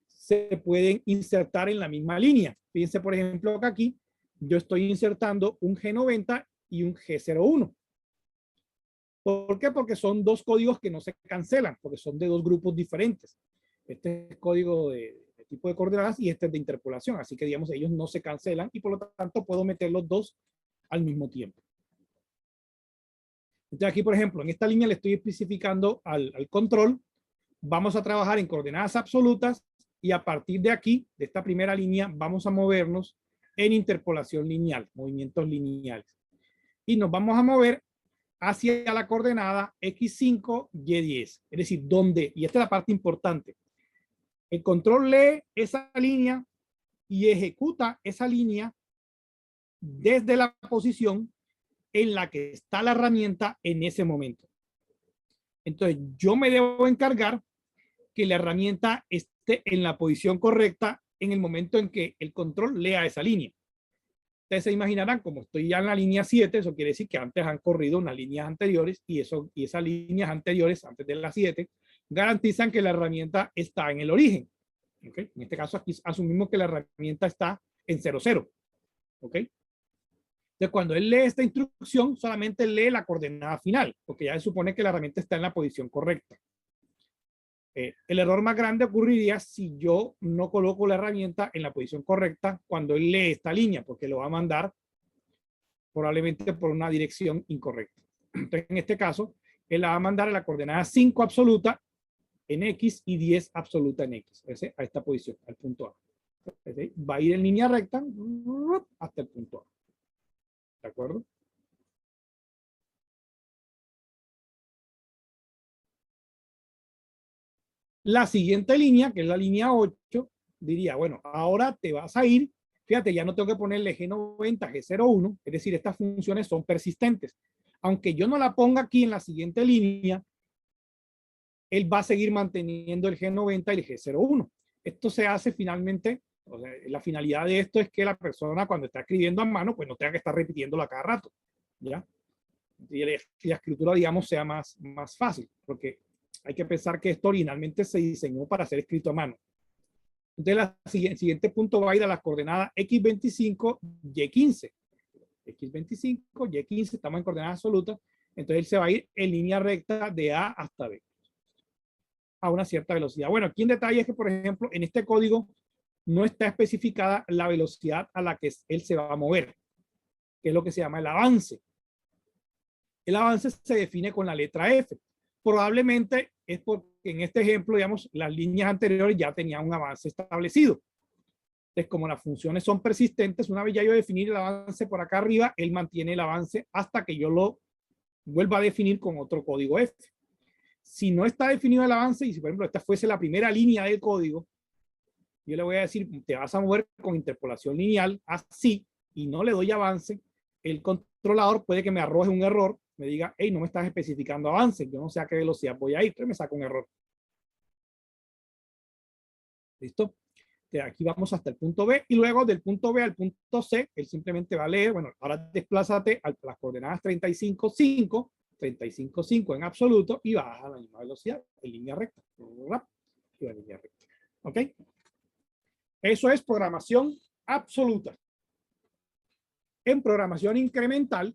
S1: se pueden insertar en la misma línea. Fíjense, por ejemplo, que aquí yo estoy insertando un G90 y un G01. ¿Por qué? Porque son dos códigos que no se cancelan, porque son de dos grupos diferentes. Este es código de tipo de coordenadas y este es de interpolación. Así que, digamos, ellos no se cancelan y por lo tanto puedo meter los dos al mismo tiempo. Entonces aquí, por ejemplo, en esta línea le estoy especificando al control. Vamos a trabajar en coordenadas absolutas y a partir de aquí, de esta primera línea, vamos a movernos en interpolación lineal, movimientos lineales. Y nos vamos a mover hacia la coordenada X5, Y10. Es decir, donde, y esta es la parte importante, el control lee esa línea y ejecuta esa línea desde la posición en la que está la herramienta en ese momento. Entonces, yo me debo encargar que la herramienta esté en la posición correcta en el momento en que el control lea esa línea. Ustedes se imaginarán, como estoy ya en la línea 7, eso quiere decir que antes han corrido unas líneas anteriores y esas líneas anteriores, antes de las 7, garantizan que la herramienta está en el origen. ¿Okay? En este caso, aquí asumimos que la herramienta está en 00. ¿Ok? Entonces, cuando él lee esta instrucción, solamente lee la coordenada final, porque ya se supone que la herramienta está en la posición correcta. El error más grande ocurriría si yo no coloco la herramienta en la posición correcta cuando él lee esta línea, porque lo va a mandar probablemente por una dirección incorrecta. Entonces, en este caso, él la va a mandar a la coordenada 5 absoluta en X y 10 absoluta en X, a esta posición, al punto A. Entonces, va a ir en línea recta hasta el punto A. ¿De acuerdo? La siguiente línea, que es la línea 8, diría, bueno, ahora te vas a ir, fíjate, ya no tengo que ponerle G90, G01, es decir, estas funciones son persistentes. Aunque yo no la ponga aquí en la siguiente línea, él va a seguir manteniendo el G90 y el G01. Esto se hace finalmente, o sea, la finalidad de esto es que la persona cuando está escribiendo a mano, pues no tenga que estar repitiéndolo a cada rato, ¿ya? Y la escritura, digamos, sea más fácil, porque hay que pensar que esto originalmente se diseñó para ser escrito a mano. Entonces, el siguiente punto va a ir a la coordenada X25, Y15. X25, Y15, estamos en coordenada absoluta. Entonces, él se va a ir en línea recta de A hasta B a una cierta velocidad. Bueno, aquí en detalle es que, por ejemplo, en este código no está especificada la velocidad a la que él se va a mover, que es lo que se llama el avance. El avance se define con la letra F. Probablemente es porque en este ejemplo, digamos, las líneas anteriores ya tenían un avance establecido. Entonces, como las funciones son persistentes, una vez ya yo definir el avance por acá arriba, él mantiene el avance hasta que yo lo vuelva a definir con otro código F. Si no está definido el avance, y si por ejemplo esta fuese la primera línea del código, yo le voy a decir, te vas a mover con interpolación lineal así, y no le doy avance, el controlador puede que me arroje un error, me diga, hey, no me estás especificando avance, yo no sé a qué velocidad voy a ir, entonces me saca un error. ¿Listo? De aquí vamos hasta el punto B, y luego del punto B al punto C, él simplemente va a leer, bueno, ahora desplázate a las coordenadas 35,5, 35,5 en absoluto, y baja a la misma velocidad, en línea recta. Y en línea recta. ¿Ok? Eso es programación absoluta. En programación incremental,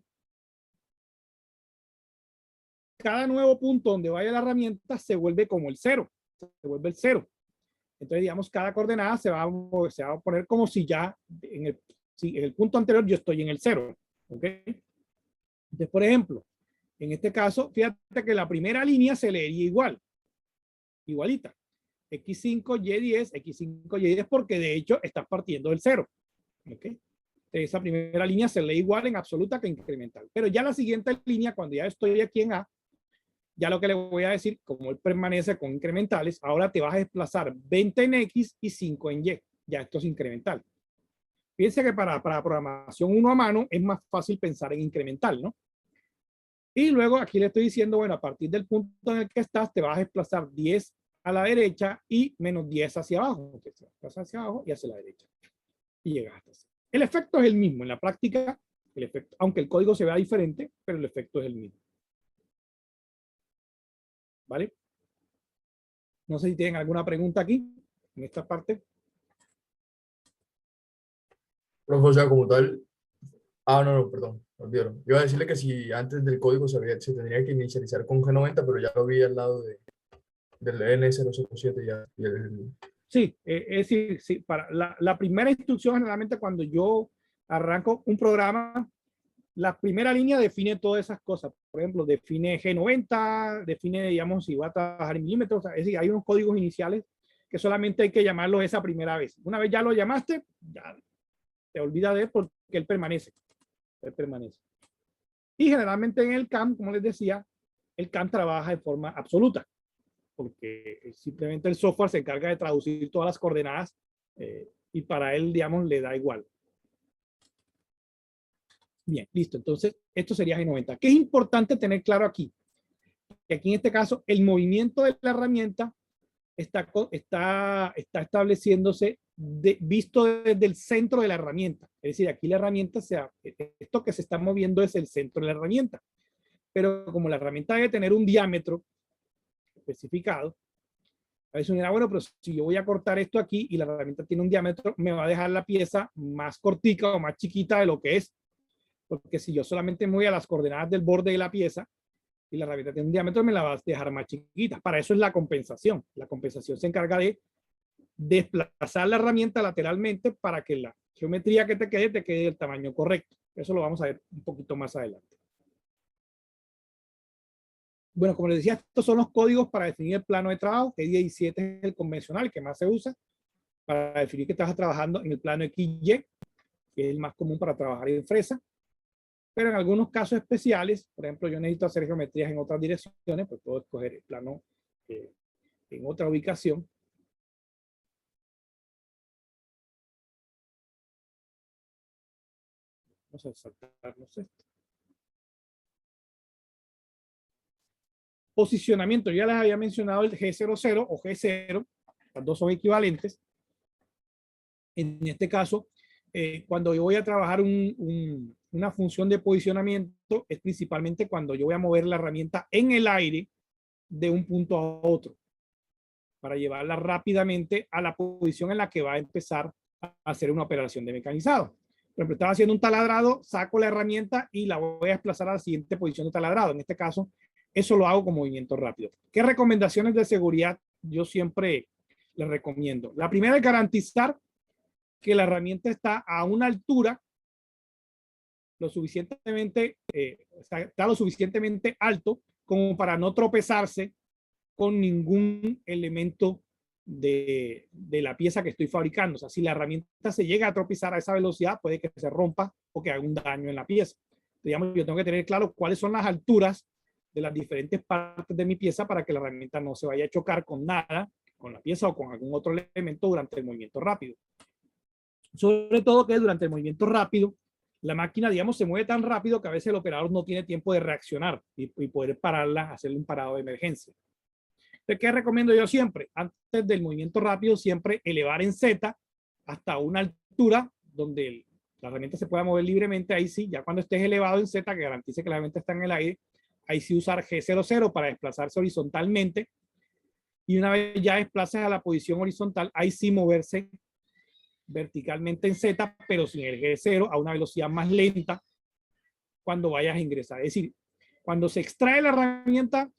S1: cada nuevo punto donde vaya la herramienta se vuelve como el cero, se vuelve el cero. Entonces, digamos, cada coordenada se va a poner como si ya en el punto anterior yo estoy en el cero. ¿Ok? Entonces, por ejemplo, en este caso, fíjate que la primera línea se leería igual, igualita. X5, Y10, X5, Y10, porque de hecho estás partiendo del cero. ¿Ok? Esa primera línea se lee igual en absoluta que incremental. Pero ya la siguiente línea, cuando ya estoy aquí en A, ya lo que le voy a decir, como él permanece con incrementales, ahora te vas a desplazar 20 en X y 5 en Y. Ya esto es incremental. Piensa que para programación uno a mano es más fácil pensar en incremental, ¿no? Y luego aquí le estoy diciendo, bueno, a partir del punto en el que estás, te vas a desplazar 10 a la derecha y menos 10 hacia abajo. Te desplazas hacia abajo y hacia la derecha. Y llegas hasta así. El efecto es el mismo. En la práctica, el efecto, aunque el código se vea diferente, pero el efecto es el mismo. ¿Vale? No sé si tienen alguna pregunta aquí, en esta parte.
S2: Profe, o sea, como tal. Ah, no, perdón, me olvidaron. Yo iba a decirle que si antes del código se tendría que inicializar con G90, pero ya lo vi al lado del N007 ya.
S1: Sí, es decir, sí, para la primera instrucción, generalmente cuando yo arranco un programa, la primera línea define todas esas cosas. Por ejemplo, define G90, define, digamos, si va a trabajar en milímetros. Es decir, hay unos códigos iniciales que solamente hay que llamarlos esa primera vez. Una vez ya lo llamaste, ya te olvidas de él porque él permanece. Él permanece. Y generalmente en el CAM, como les decía, el CAM trabaja de forma absoluta, porque simplemente el software se encarga de traducir todas las coordenadas y para él, digamos, le da igual. Bien, listo. Entonces, esto sería G90. ¿Qué es importante tener claro aquí? Que aquí en este caso, el movimiento de la herramienta está estableciéndose visto desde el centro de la herramienta. Es decir, aquí la herramienta, esto que se está moviendo es el centro de la herramienta. Pero como la herramienta debe tener un diámetro especificado, a veces uno dirá, bueno, pero si yo voy a cortar esto aquí y la herramienta tiene un diámetro, me va a dejar la pieza más cortica o más chiquita de lo que es. Porque si yo solamente me voy a las coordenadas del borde de la pieza y la herramienta tiene un diámetro, me la vas a dejar más chiquita. Para eso es la compensación. La compensación se encarga de desplazar la herramienta lateralmente para que la geometría que te quede del tamaño correcto. Eso lo vamos a ver un poquito más adelante. Bueno, como les decía, estos son los códigos para definir el plano de trabajo. E17 es el convencional, que más se usa para definir que estás trabajando en el plano XY, que es el más común para trabajar en fresa. Pero en algunos casos especiales, por ejemplo, yo necesito hacer geometrías en otras direcciones, pues puedo escoger el plano en otra ubicación. Vamos a saltarnos esto. Posicionamiento, ya les había mencionado el G00 o G0, las dos son equivalentes. En este caso, cuando yo voy a trabajar una función de posicionamiento, es principalmente cuando yo voy a mover la herramienta en el aire de un punto a otro, para llevarla rápidamente a la posición en la que va a empezar a hacer una operación de mecanizado. Por ejemplo, estaba haciendo un taladrado, saco la herramienta y la voy a desplazar a la siguiente posición de taladrado. En este caso, eso lo hago con movimiento rápido. ¿Qué recomendaciones de seguridad yo siempre les recomiendo? La primera es garantizar que la herramienta está a una altura lo suficientemente, está lo suficientemente alto como para no tropezarse con ningún elemento de la pieza que estoy fabricando. O sea, si la herramienta se llega a tropezar a esa velocidad, puede que se rompa o que haga un daño en la pieza. Digamos, yo tengo que tener claro cuáles son las alturas de las diferentes partes de mi pieza para que la herramienta no se vaya a chocar con nada, con la pieza o con algún otro elemento durante el movimiento rápido. Sobre todo que durante el movimiento rápido, la máquina, digamos, se mueve tan rápido que a veces el operador no tiene tiempo de reaccionar y poder pararla, hacerle un parado de emergencia. Entonces, ¿qué recomiendo yo siempre? Antes del movimiento rápido, siempre elevar en Z hasta una altura donde la herramienta se pueda mover libremente. Ahí sí, ya cuando estés elevado en Z, que garantice que la herramienta está en el aire, ahí sí usar G00 para desplazarse horizontalmente. Y una vez ya desplaces a la posición horizontal, ahí sí moverse verticalmente en Z, pero sin el G0 a una velocidad más lenta cuando vayas a ingresar. Es decir, cuando se extrae la herramienta,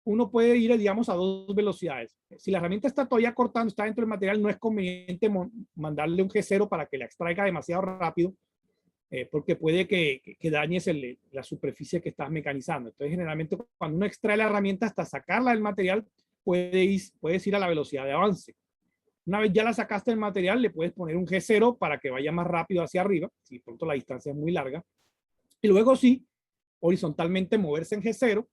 S1: uno puede ir, digamos, a dos velocidades. Si la herramienta está todavía cortando, está dentro del material, no es conveniente mandarle un G0 para que la extraiga demasiado rápido, porque puede que dañes la superficie que estás mecanizando. Entonces, generalmente, cuando uno extrae la herramienta hasta sacarla del material, puedes ir a la velocidad de avance. Una vez ya la sacaste del material, le puedes poner un G0 para que vaya más rápido hacia arriba, si pronto la distancia es muy larga. Y luego sí, horizontalmente moverse en G0,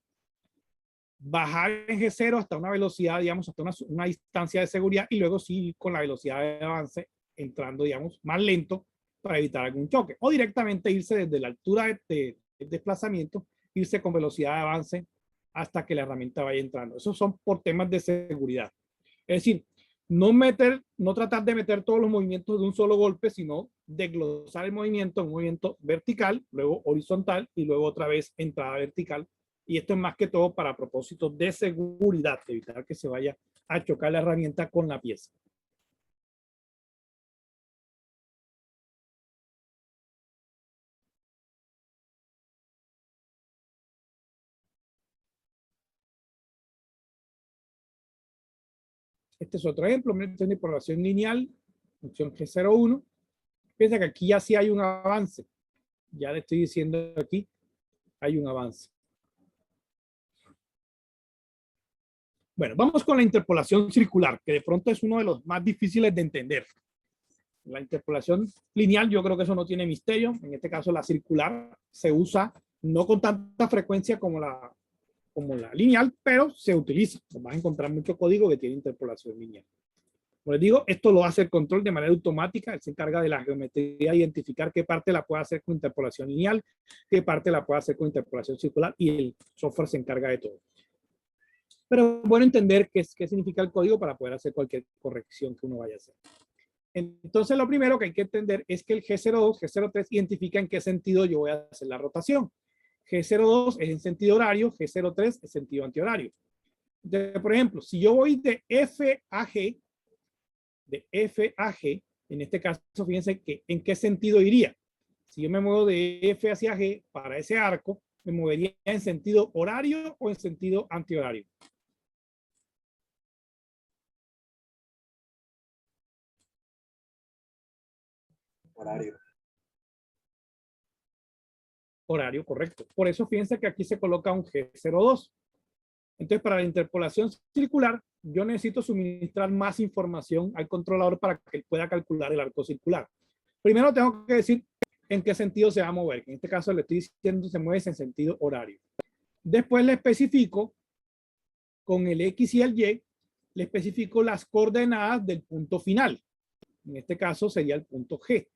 S1: bajar en G0 hasta una velocidad, digamos, hasta una distancia de seguridad y luego sí con la velocidad de avance entrando, digamos, más lento para evitar algún choque. O directamente irse desde la altura de desplazamiento, irse con velocidad de avance hasta que la herramienta vaya entrando. Esos son por temas de seguridad. Es decir, no tratar de meter todos los movimientos de un solo golpe, sino desglosar el movimiento en un movimiento vertical, luego horizontal y luego otra vez entrada vertical. Y esto es más que todo para propósitos de seguridad, de evitar que se vaya a chocar la herramienta con la pieza. Este es otro ejemplo, de población lineal, función G01. Piensa que aquí ya sí hay un avance. Ya le estoy diciendo aquí, hay un avance. Bueno, vamos con la interpolación circular, que de pronto es uno de los más difíciles de entender. La interpolación lineal, yo creo que eso no tiene misterio. En este caso, la circular se usa no con tanta frecuencia como la lineal, pero se utiliza. Vas a encontrar mucho código que tiene interpolación lineal. Como les digo, esto lo hace el control de manera automática. Él se encarga de la geometría, identificar qué parte la puede hacer con interpolación lineal, qué parte la puede hacer con interpolación circular, y el software se encarga de todo. Pero bueno entender qué significa el código para poder hacer cualquier corrección que uno vaya a hacer. Entonces, lo primero que hay que entender es que el G02, G03 identifica en qué sentido yo voy a hacer la rotación. G02 es en sentido horario, G03 es sentido antihorario. Entonces, por ejemplo, si yo voy de F a G, en este caso, fíjense que en qué sentido iría. Si yo me muevo de F hacia G para ese arco, me movería en sentido horario o en sentido antihorario.
S3: Horario.
S1: Horario, correcto. Por eso fíjense que aquí se coloca un G02. Entonces, para la interpolación circular, yo necesito suministrar más información al controlador para que él pueda calcular el arco circular. Primero tengo que decir en qué sentido se va a mover. En este caso le estoy diciendo se mueve en sentido horario. Después le especifico con el X y el Y, le especifico las coordenadas del punto final. En este caso sería el punto G.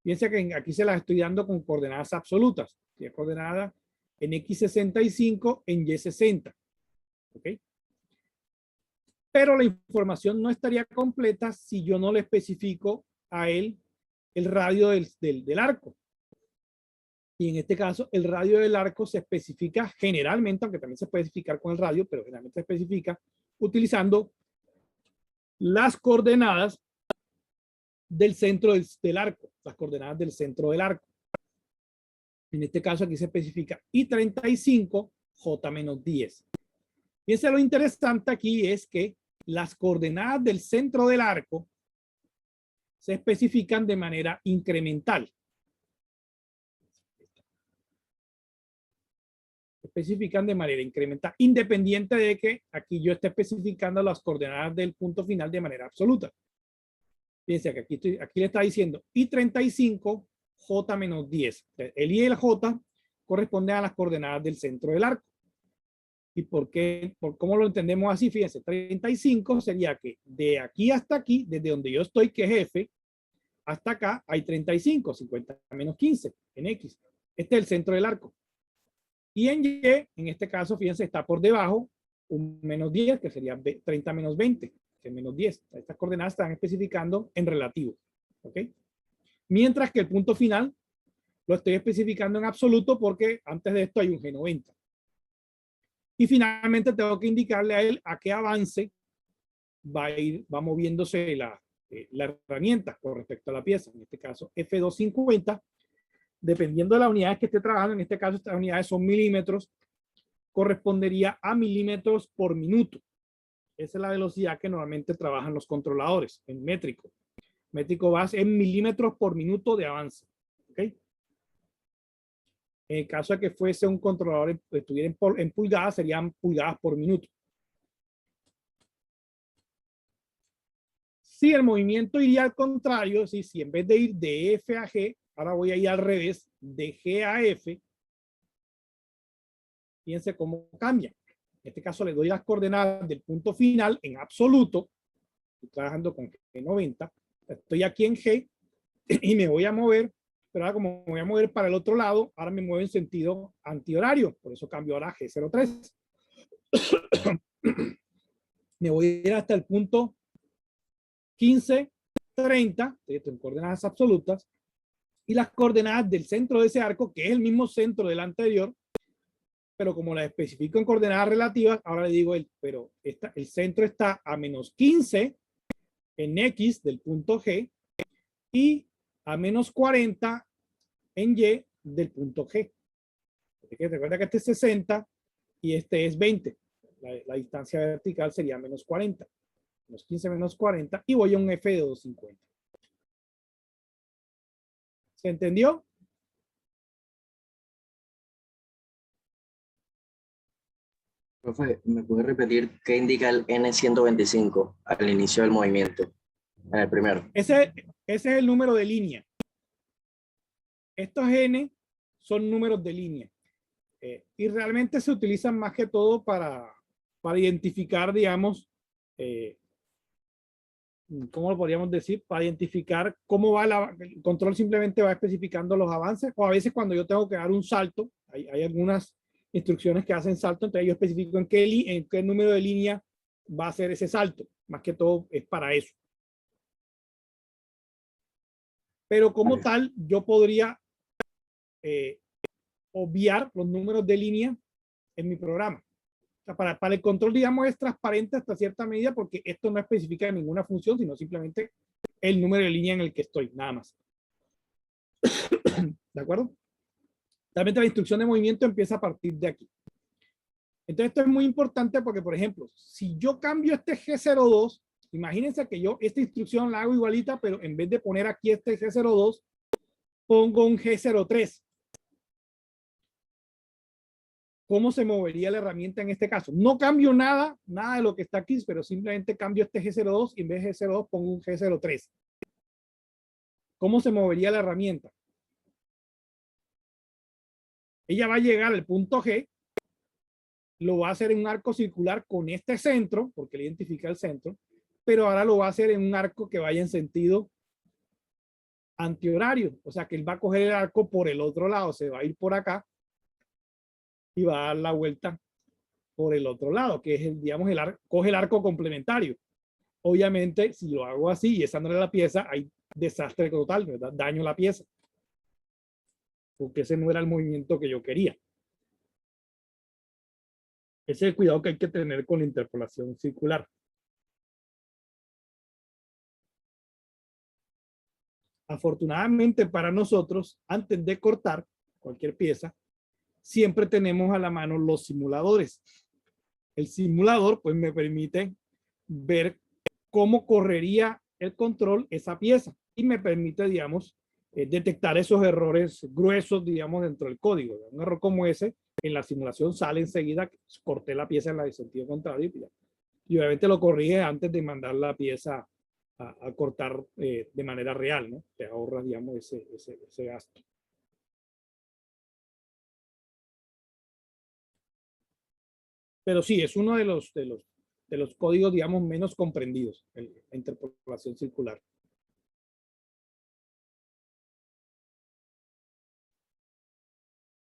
S1: Fíjense que aquí se las estoy dando con coordenadas absolutas. Es coordenada en X65, en Y60. ¿Ok? Pero la información no estaría completa si yo no le especifico a él el radio del arco. Y en este caso, el radio del arco se especifica generalmente, aunque también se puede especificar con el radio, pero generalmente se especifica utilizando las coordenadas del centro del arco, las coordenadas del centro del arco. En este caso aquí se especifica I35, J-10. Fíjense, lo interesante aquí es que las coordenadas del centro del arco se especifican de manera incremental. Especifican de manera incremental, independiente de que aquí yo esté especificando las coordenadas del punto final de manera absoluta. Fíjense que aquí le está diciendo I35, J-10. El I y el J corresponden a las coordenadas del centro del arco. ¿Y por qué? ¿Cómo lo entendemos así? Fíjense, 35 sería que de aquí hasta aquí, desde donde yo estoy, que es F, hasta acá hay 35, 50 menos 15 en X. Este es el centro del arco. Y en Y, en este caso, fíjense, está por debajo un menos 10, que sería 30 menos 20, que es menos 10. Estas coordenadas están especificando en relativo. ¿Ok? Mientras que el punto final lo estoy especificando en absoluto porque antes de esto hay un G90. Y finalmente tengo que indicarle a él a qué avance va moviéndose la herramienta con respecto a la pieza. En este caso, F250. Dependiendo de las unidades que esté trabajando, en este caso estas unidades son milímetros, correspondería a milímetros por minuto. Esa es la velocidad que normalmente trabajan los controladores en métrico. Métrico base en milímetros por minuto de avance. ¿Okay? En el caso de que fuese un controlador estuviera en pulgadas, serían pulgadas por minuto. Si el movimiento iría al contrario, si en vez de ir de F a G, ahora voy a ir al revés, de G a F. Fíjense cómo cambia. En este caso le doy las coordenadas del punto final en absoluto. Estoy trabajando con G90. Estoy aquí en G y me voy a mover. Pero ahora como me voy a mover para el otro lado, ahora me muevo en sentido antihorario. Por eso cambio ahora a G03. Me voy a ir hasta el punto 15, 30. En coordenadas absolutas. Y las coordenadas del centro de ese arco, que es el mismo centro del anterior, pero como las especifico en coordenadas relativas, ahora le digo, pero el centro está a menos 15 en X del punto G y a menos 40 en Y del punto G. Recuerda que este es 60 y este es 20. La distancia vertical sería menos 40. Menos 15 menos 40 y voy a un F de 250. ¿Se entendió?
S3: Profe, ¿me puede repetir qué indica el N125 al inicio del movimiento? En el primero.
S1: Ese es el número de línea. Estos N son números de línea. Y realmente se utilizan más que todo para identificar, digamos, ¿cómo lo podríamos decir? Para identificar cómo va el control, simplemente va especificando los avances, o a veces cuando yo tengo que dar un salto, hay algunas instrucciones que hacen salto, entonces yo especifico en qué número de línea va a hacer ese salto. Más que todo es para eso. Pero como tal, yo podría obviar los números de línea en mi programa. O sea, para el control, digamos, es transparente hasta cierta medida porque esto no especifica ninguna función, sino simplemente el número de línea en el que estoy, nada más. ¿De acuerdo? Realmente la instrucción de movimiento empieza a partir de aquí. Entonces esto es muy importante porque, por ejemplo, si yo cambio este G02, imagínense que yo esta instrucción la hago igualita, pero en vez de poner aquí este G02, pongo un G03. ¿cómo se movería la herramienta en este caso? No cambio nada de lo que está aquí, pero simplemente cambio este G02 y en vez de G02 pongo un G03. ¿Cómo se movería la herramienta? Ella va a llegar al punto G, lo va a hacer en un arco circular con este centro, porque le identifica el centro, pero ahora lo va a hacer en un arco que vaya en sentido antihorario. O sea que él va a coger el arco por el otro lado, se va a ir por acá y va a dar la vuelta por el otro lado, que es el, digamos, coge el arco complementario. Obviamente, si lo hago así y esa no era la pieza, hay desastre total, ¿verdad? Daño la pieza. Porque ese no era el movimiento que yo quería. Ese es el cuidado que hay que tener con la interpolación circular. Afortunadamente para nosotros, antes de cortar cualquier pieza, siempre tenemos a la mano los simuladores. El simulador pues me permite ver cómo correría el control esa pieza y me permite, digamos, detectar esos errores gruesos, digamos, dentro del código. Un error como ese en la simulación sale enseguida, corté la pieza en la de sentido contrario y obviamente lo corrige antes de mandar la pieza a cortar de manera real, ¿no? Te ahorras, digamos, ese gasto. Pero sí, es uno de los códigos, digamos, menos comprendidos, la interpolación circular.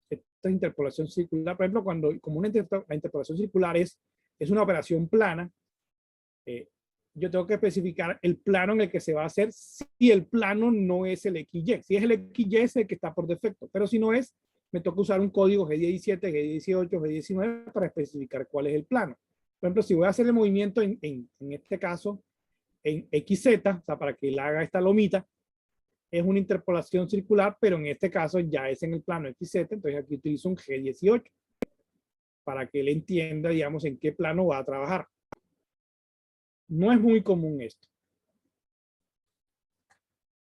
S1: Esta interpolación circular, por ejemplo, como la interpolación circular es una operación plana, yo tengo que especificar el plano en el que se va a hacer si el plano no es el XY. Si es el XY es el que está por defecto, pero si no es, me toca usar un código G17, G18, G19 para especificar cuál es el plano. Por ejemplo, si voy a hacer el movimiento en este caso en XZ, o sea, para que él haga esta lomita, es una interpolación circular, pero en este caso ya es en el plano XZ, entonces aquí utilizo un G18 para que él entienda, digamos, en qué plano va a trabajar. No es muy común esto.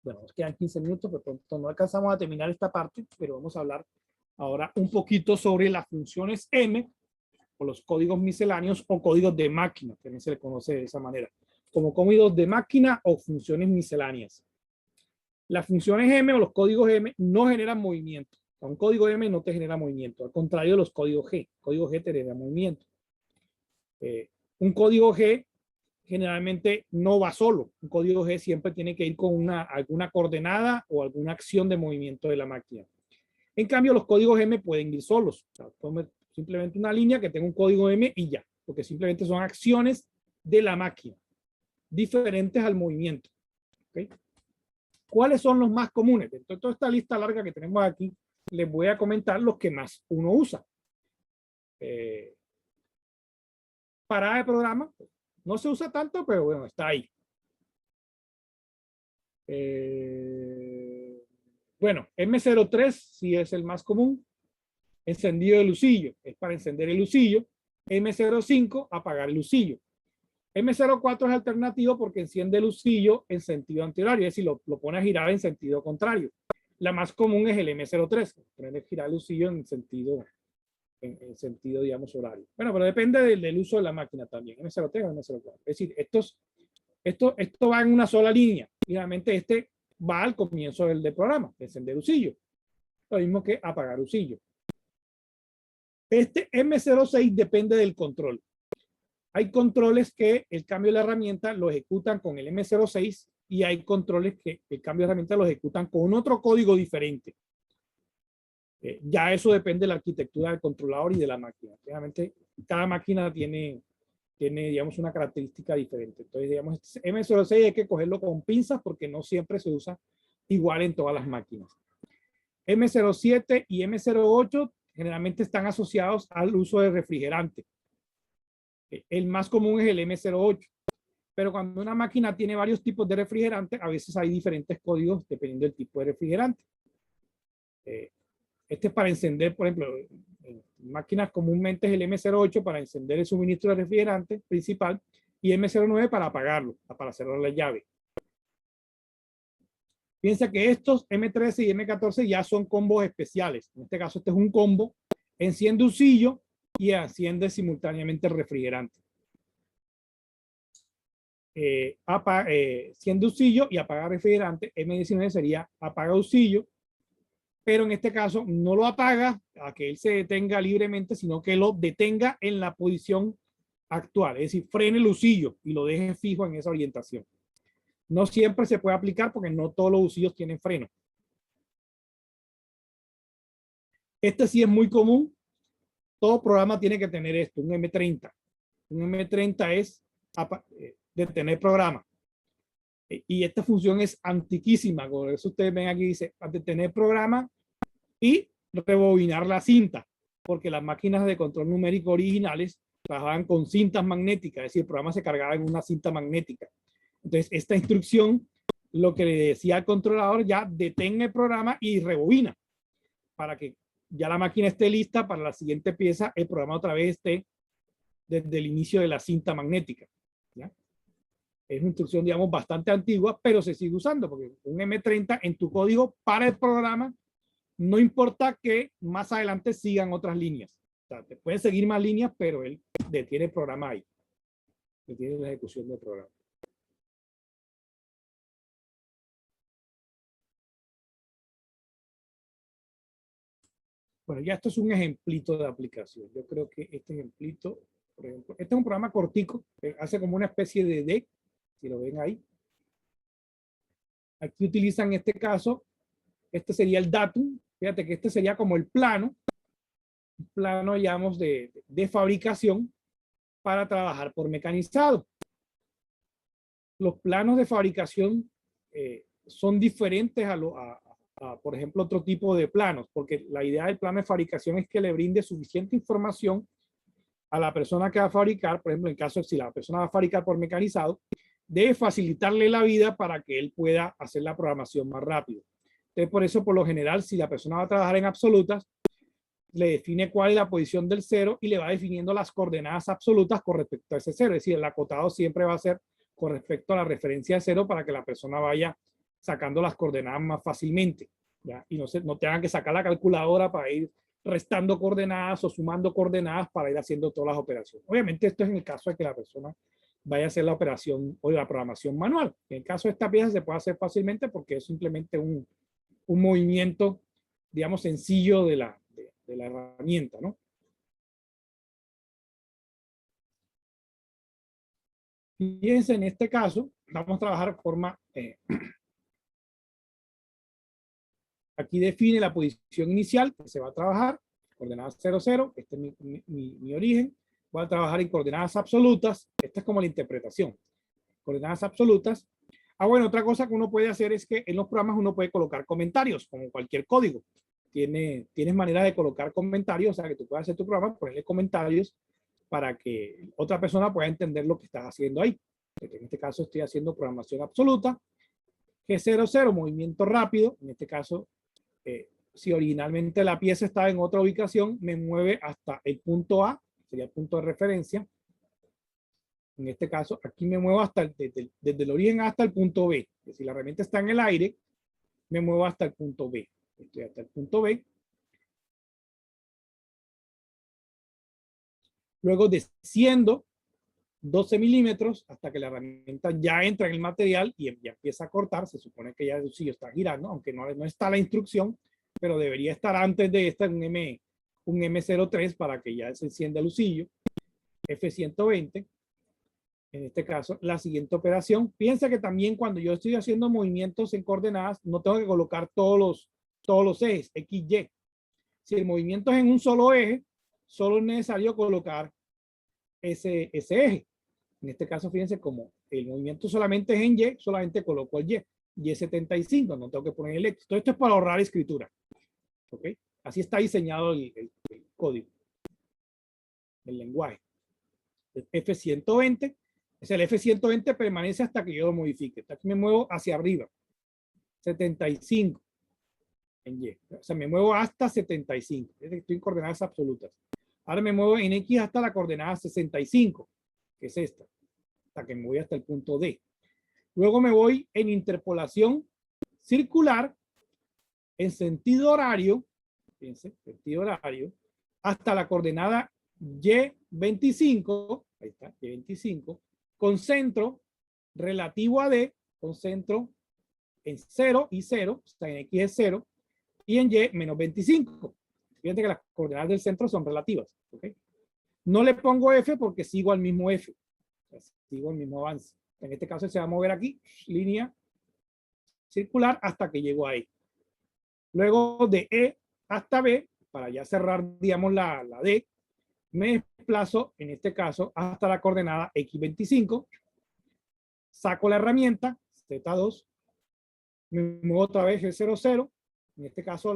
S1: Bueno, nos quedan 15 minutos, pero pronto no alcanzamos a terminar esta parte, pero vamos a hablar ahora un poquito sobre las funciones M, o los códigos misceláneos o códigos de máquina, que también se le conoce de esa manera, como códigos de máquina o funciones misceláneas. Las funciones M o los códigos M no generan movimiento. Un código M no te genera movimiento, al contrario de los códigos G. El código G te genera movimiento. Un código G generalmente no va solo. Un código G siempre tiene que ir con alguna coordenada o alguna acción de movimiento de la máquina. En cambio, los códigos M pueden ir solos. O sea, simplemente una línea que tenga un código M y ya, porque simplemente son acciones de la máquina, diferentes al movimiento. ¿Okay? ¿Cuáles son los más comunes? Dentro de toda esta lista larga que tenemos aquí, les voy a comentar los que más uno usa. Parada de programa, no se usa tanto, pero bueno, está ahí. Bueno, M03 sí es el más común. Encendido de lucillo, es para encender el lucillo. M05, apagar el lucillo. M04 es alternativo porque enciende el lucillo en sentido antihorario, es decir, lo pone a girar en sentido contrario. La más común es el M03, poner a girar el lucillo en sentido, digamos, horario. Bueno, pero depende del uso de la máquina también, M03 o M04. Es decir, esto va en una sola línea. Y realmente este va al comienzo del programa, de encender lucillo. Lo mismo que apagar lucillo. Este M06 depende del control. Hay controles que el cambio de la herramienta lo ejecutan con el M06 y hay controles que el cambio de herramienta lo ejecutan con otro código diferente. Ya eso depende de la arquitectura del controlador y de la máquina. Realmente cada máquina tiene, digamos, una característica diferente. Entonces, digamos, M06 hay que cogerlo con pinzas porque no siempre se usa igual en todas las máquinas. M07 y M08 generalmente están asociados al uso de refrigerante. El más común es el M08, pero cuando una máquina tiene varios tipos de refrigerante, a veces hay diferentes códigos dependiendo del tipo de refrigerante. Este es para encender, por ejemplo, en máquinas comúnmente es el M08 para encender el suministro de refrigerante principal y M09 para apagarlo, para cerrar la llave. Piensa que estos M13 y M14 ya son combos especiales. En este caso, este es un combo. Enciende lucillo y enciende simultáneamente el refrigerante. Enciende usillo y apaga refrigerante. M19 sería apaga usillo, pero en este caso no lo apaga a que él se detenga libremente, sino que lo detenga en la posición actual, es decir, frene el usillo y lo deje fijo en esa orientación. No siempre se puede aplicar porque no todos los usillos tienen freno. Este sí es muy común. Todo programa tiene que tener esto, un M30. Un M30 es detener programa. Y esta función es antiquísima. Por eso ustedes ven aquí, dice detener programa y rebobinar la cinta. Porque las máquinas de control numérico originales trabajaban con cintas magnéticas. Es decir, el programa se cargaba en una cinta magnética. Entonces, esta instrucción lo que le decía al controlador, ya detenga el programa y rebobina para que ya la máquina esté lista para la siguiente pieza, el programa otra vez esté desde el inicio de la cinta magnética. ¿Ya? Es una instrucción, digamos, bastante antigua, pero se sigue usando porque un M30 en tu código para el programa, no importa que más adelante sigan otras líneas. O sea, te pueden seguir más líneas, pero él detiene el programa ahí. Detiene la ejecución del programa. Bueno, ya esto es un ejemplito de aplicación. Yo creo que este ejemplito, por ejemplo, este es un programa cortico, hace como una especie de deck, si lo ven ahí. Aquí utilizan este caso, este sería el datum. Fíjate que este sería como el plano, digamos, de fabricación para trabajar por mecanizado. Los planos de fabricación son diferentes por ejemplo, otro tipo de planos, porque la idea del plano de fabricación es que le brinde suficiente información a la persona que va a fabricar. Por ejemplo, en caso de si la persona va a fabricar por mecanizado, debe facilitarle la vida para que él pueda hacer la programación más rápido. Entonces, por eso, por lo general, si la persona va a trabajar en absolutas, le define cuál es la posición del cero y le va definiendo las coordenadas absolutas con respecto a ese cero. Es decir, el acotado siempre va a ser con respecto a la referencia de cero para que la persona vaya sacando las coordenadas más fácilmente, ¿ya? Y no tengan que sacar la calculadora para ir restando coordenadas o sumando coordenadas para ir haciendo todas las operaciones. Obviamente esto es en el caso de que la persona vaya a hacer la operación o la programación manual. En el caso de esta pieza se puede hacer fácilmente porque es simplemente un movimiento, digamos, sencillo de la herramienta, ¿no? Fíjense, en este caso vamos a trabajar de forma aquí define la posición inicial que se va a trabajar, coordenadas 0, 0, este es mi origen. Voy a trabajar en coordenadas absolutas, esta es como la interpretación, coordenadas absolutas. Bueno, otra cosa que uno puede hacer es que en los programas uno puede colocar comentarios, como cualquier código. Tienes manera de colocar comentarios, o sea que tú puedes hacer tu programa, ponerle comentarios para que otra persona pueda entender lo que estás haciendo ahí. En este caso estoy haciendo programación absoluta, G00, 0, movimiento rápido. En este caso, si originalmente la pieza estaba en otra ubicación, me mueve hasta el punto A, sería el punto de referencia. En este caso, aquí me muevo desde el origen hasta el punto B. Es decir, la herramienta está en el aire, me muevo hasta el punto B. Estoy hasta el punto B. Luego desciendo 12 milímetros hasta que la herramienta ya entra en el material y ya empieza a cortar. Se supone que ya el usillo está girando, aunque no está la instrucción, pero debería estar antes de esta un M03 para que ya se encienda el usillo. F120. En este caso, la siguiente operación. Piensa que también cuando yo estoy haciendo movimientos en coordenadas, no tengo que colocar todos los ejes, X, Y. Si el movimiento es en un solo eje, solo es necesario colocar ese eje. En este caso, fíjense, como el movimiento solamente es en Y, solamente coloco el Y. Y75, no tengo que poner el X. Todo esto es para ahorrar escritura. ¿Ok? Así está diseñado el código, el lenguaje. El F120. Es el F120 permanece hasta que yo lo modifique. Aquí me muevo hacia arriba. 75 en Y. O sea, me muevo hasta 75. Estoy en coordenadas absolutas. Ahora me muevo en X hasta la coordenada 65, que es esta. Hasta que me voy hasta el punto D. Luego me voy en interpolación circular en sentido horario. Fíjense, sentido horario. Hasta la coordenada Y25, ahí está, Y25, con centro relativo a D, con centro en 0 y 0, o sea, en X es 0, y en Y menos 25. Fíjate que las coordenadas del centro son relativas. ¿Okay? No le pongo F porque sigo al mismo F. O sea, sigo el mismo avance. En este caso se va a mover aquí, línea circular, hasta que llego a E. Luego de E hasta B, para ya cerrar, digamos, la D, me desplazo, en este caso, hasta la coordenada X25. Saco la herramienta, Z2, me muevo otra vez G00. En este caso,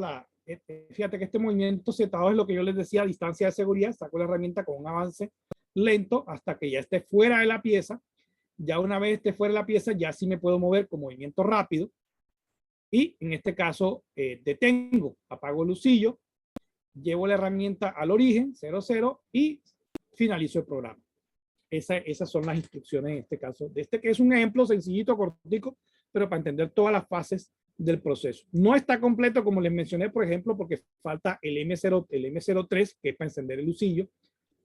S1: fíjate que este movimiento Z2 es lo que yo les decía, distancia de seguridad. Saco la herramienta con un avance lento hasta que ya esté fuera de la pieza. Ya una vez esté fuera de la pieza, ya sí me puedo mover con movimiento rápido. Y en este caso, detengo, apago el lucillo, llevo la herramienta al origen, 00, y finalizo el programa. Esas son las instrucciones en este caso, de este que es un ejemplo sencillito, cortico, pero para entender todas las fases del proceso. No está completo, como les mencioné, por ejemplo, porque falta el M03, que es para encender el lucillo,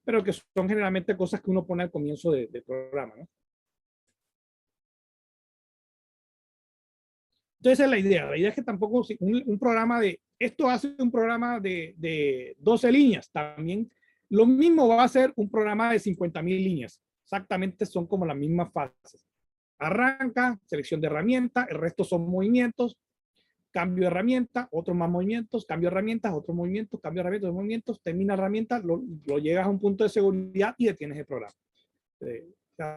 S1: pero que son generalmente cosas que uno pone al comienzo del programa, ¿no? Entonces, esa es la idea. La idea es que tampoco un programa esto hace un programa de 12 líneas. También lo mismo va a ser un programa de 50,000 líneas. Exactamente son como las mismas fases. Arranca, selección de herramienta, el resto son movimientos, cambio de herramienta, otros más movimientos, cambio de herramientas, otros movimientos, cambio de herramientas, otros movimientos, termina la herramienta, lo llegas a un punto de seguridad y detienes el programa.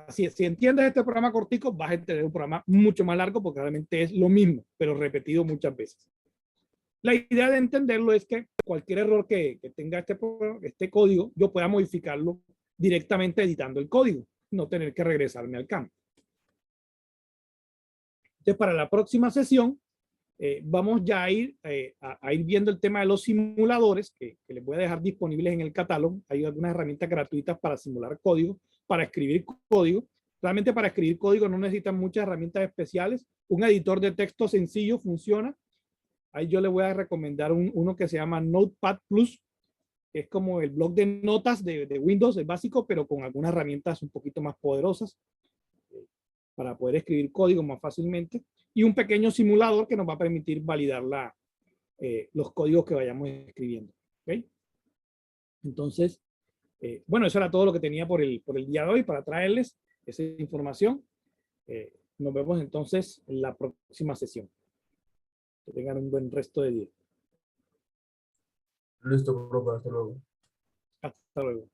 S1: Si entiendes este programa cortico, vas a entender un programa mucho más largo porque realmente es lo mismo, pero repetido muchas veces. La idea de entenderlo es que cualquier error que tenga este código, yo pueda modificarlo directamente editando el código, no tener que regresarme al campo. Entonces, para la próxima sesión, vamos ya a ir viendo el tema de los simuladores, que les voy a dejar disponibles en el catálogo. Hay algunas herramientas gratuitas para simular código, para escribir código. Realmente para escribir código no necesitan muchas herramientas especiales. Un editor de texto sencillo funciona. Ahí yo les voy a recomendar uno que se llama Notepad+, que es como el bloc de notas de Windows, es básico, pero con algunas herramientas un poquito más poderosas para poder escribir código más fácilmente. Y un pequeño simulador que nos va a permitir validar los códigos que vayamos escribiendo. ¿Okay? Entonces, bueno, eso era todo lo que tenía por el día de hoy para traerles esa información. Nos vemos entonces en la próxima sesión. Que tengan un buen resto de día.
S2: Listo, profe, hasta luego.
S1: Hasta luego.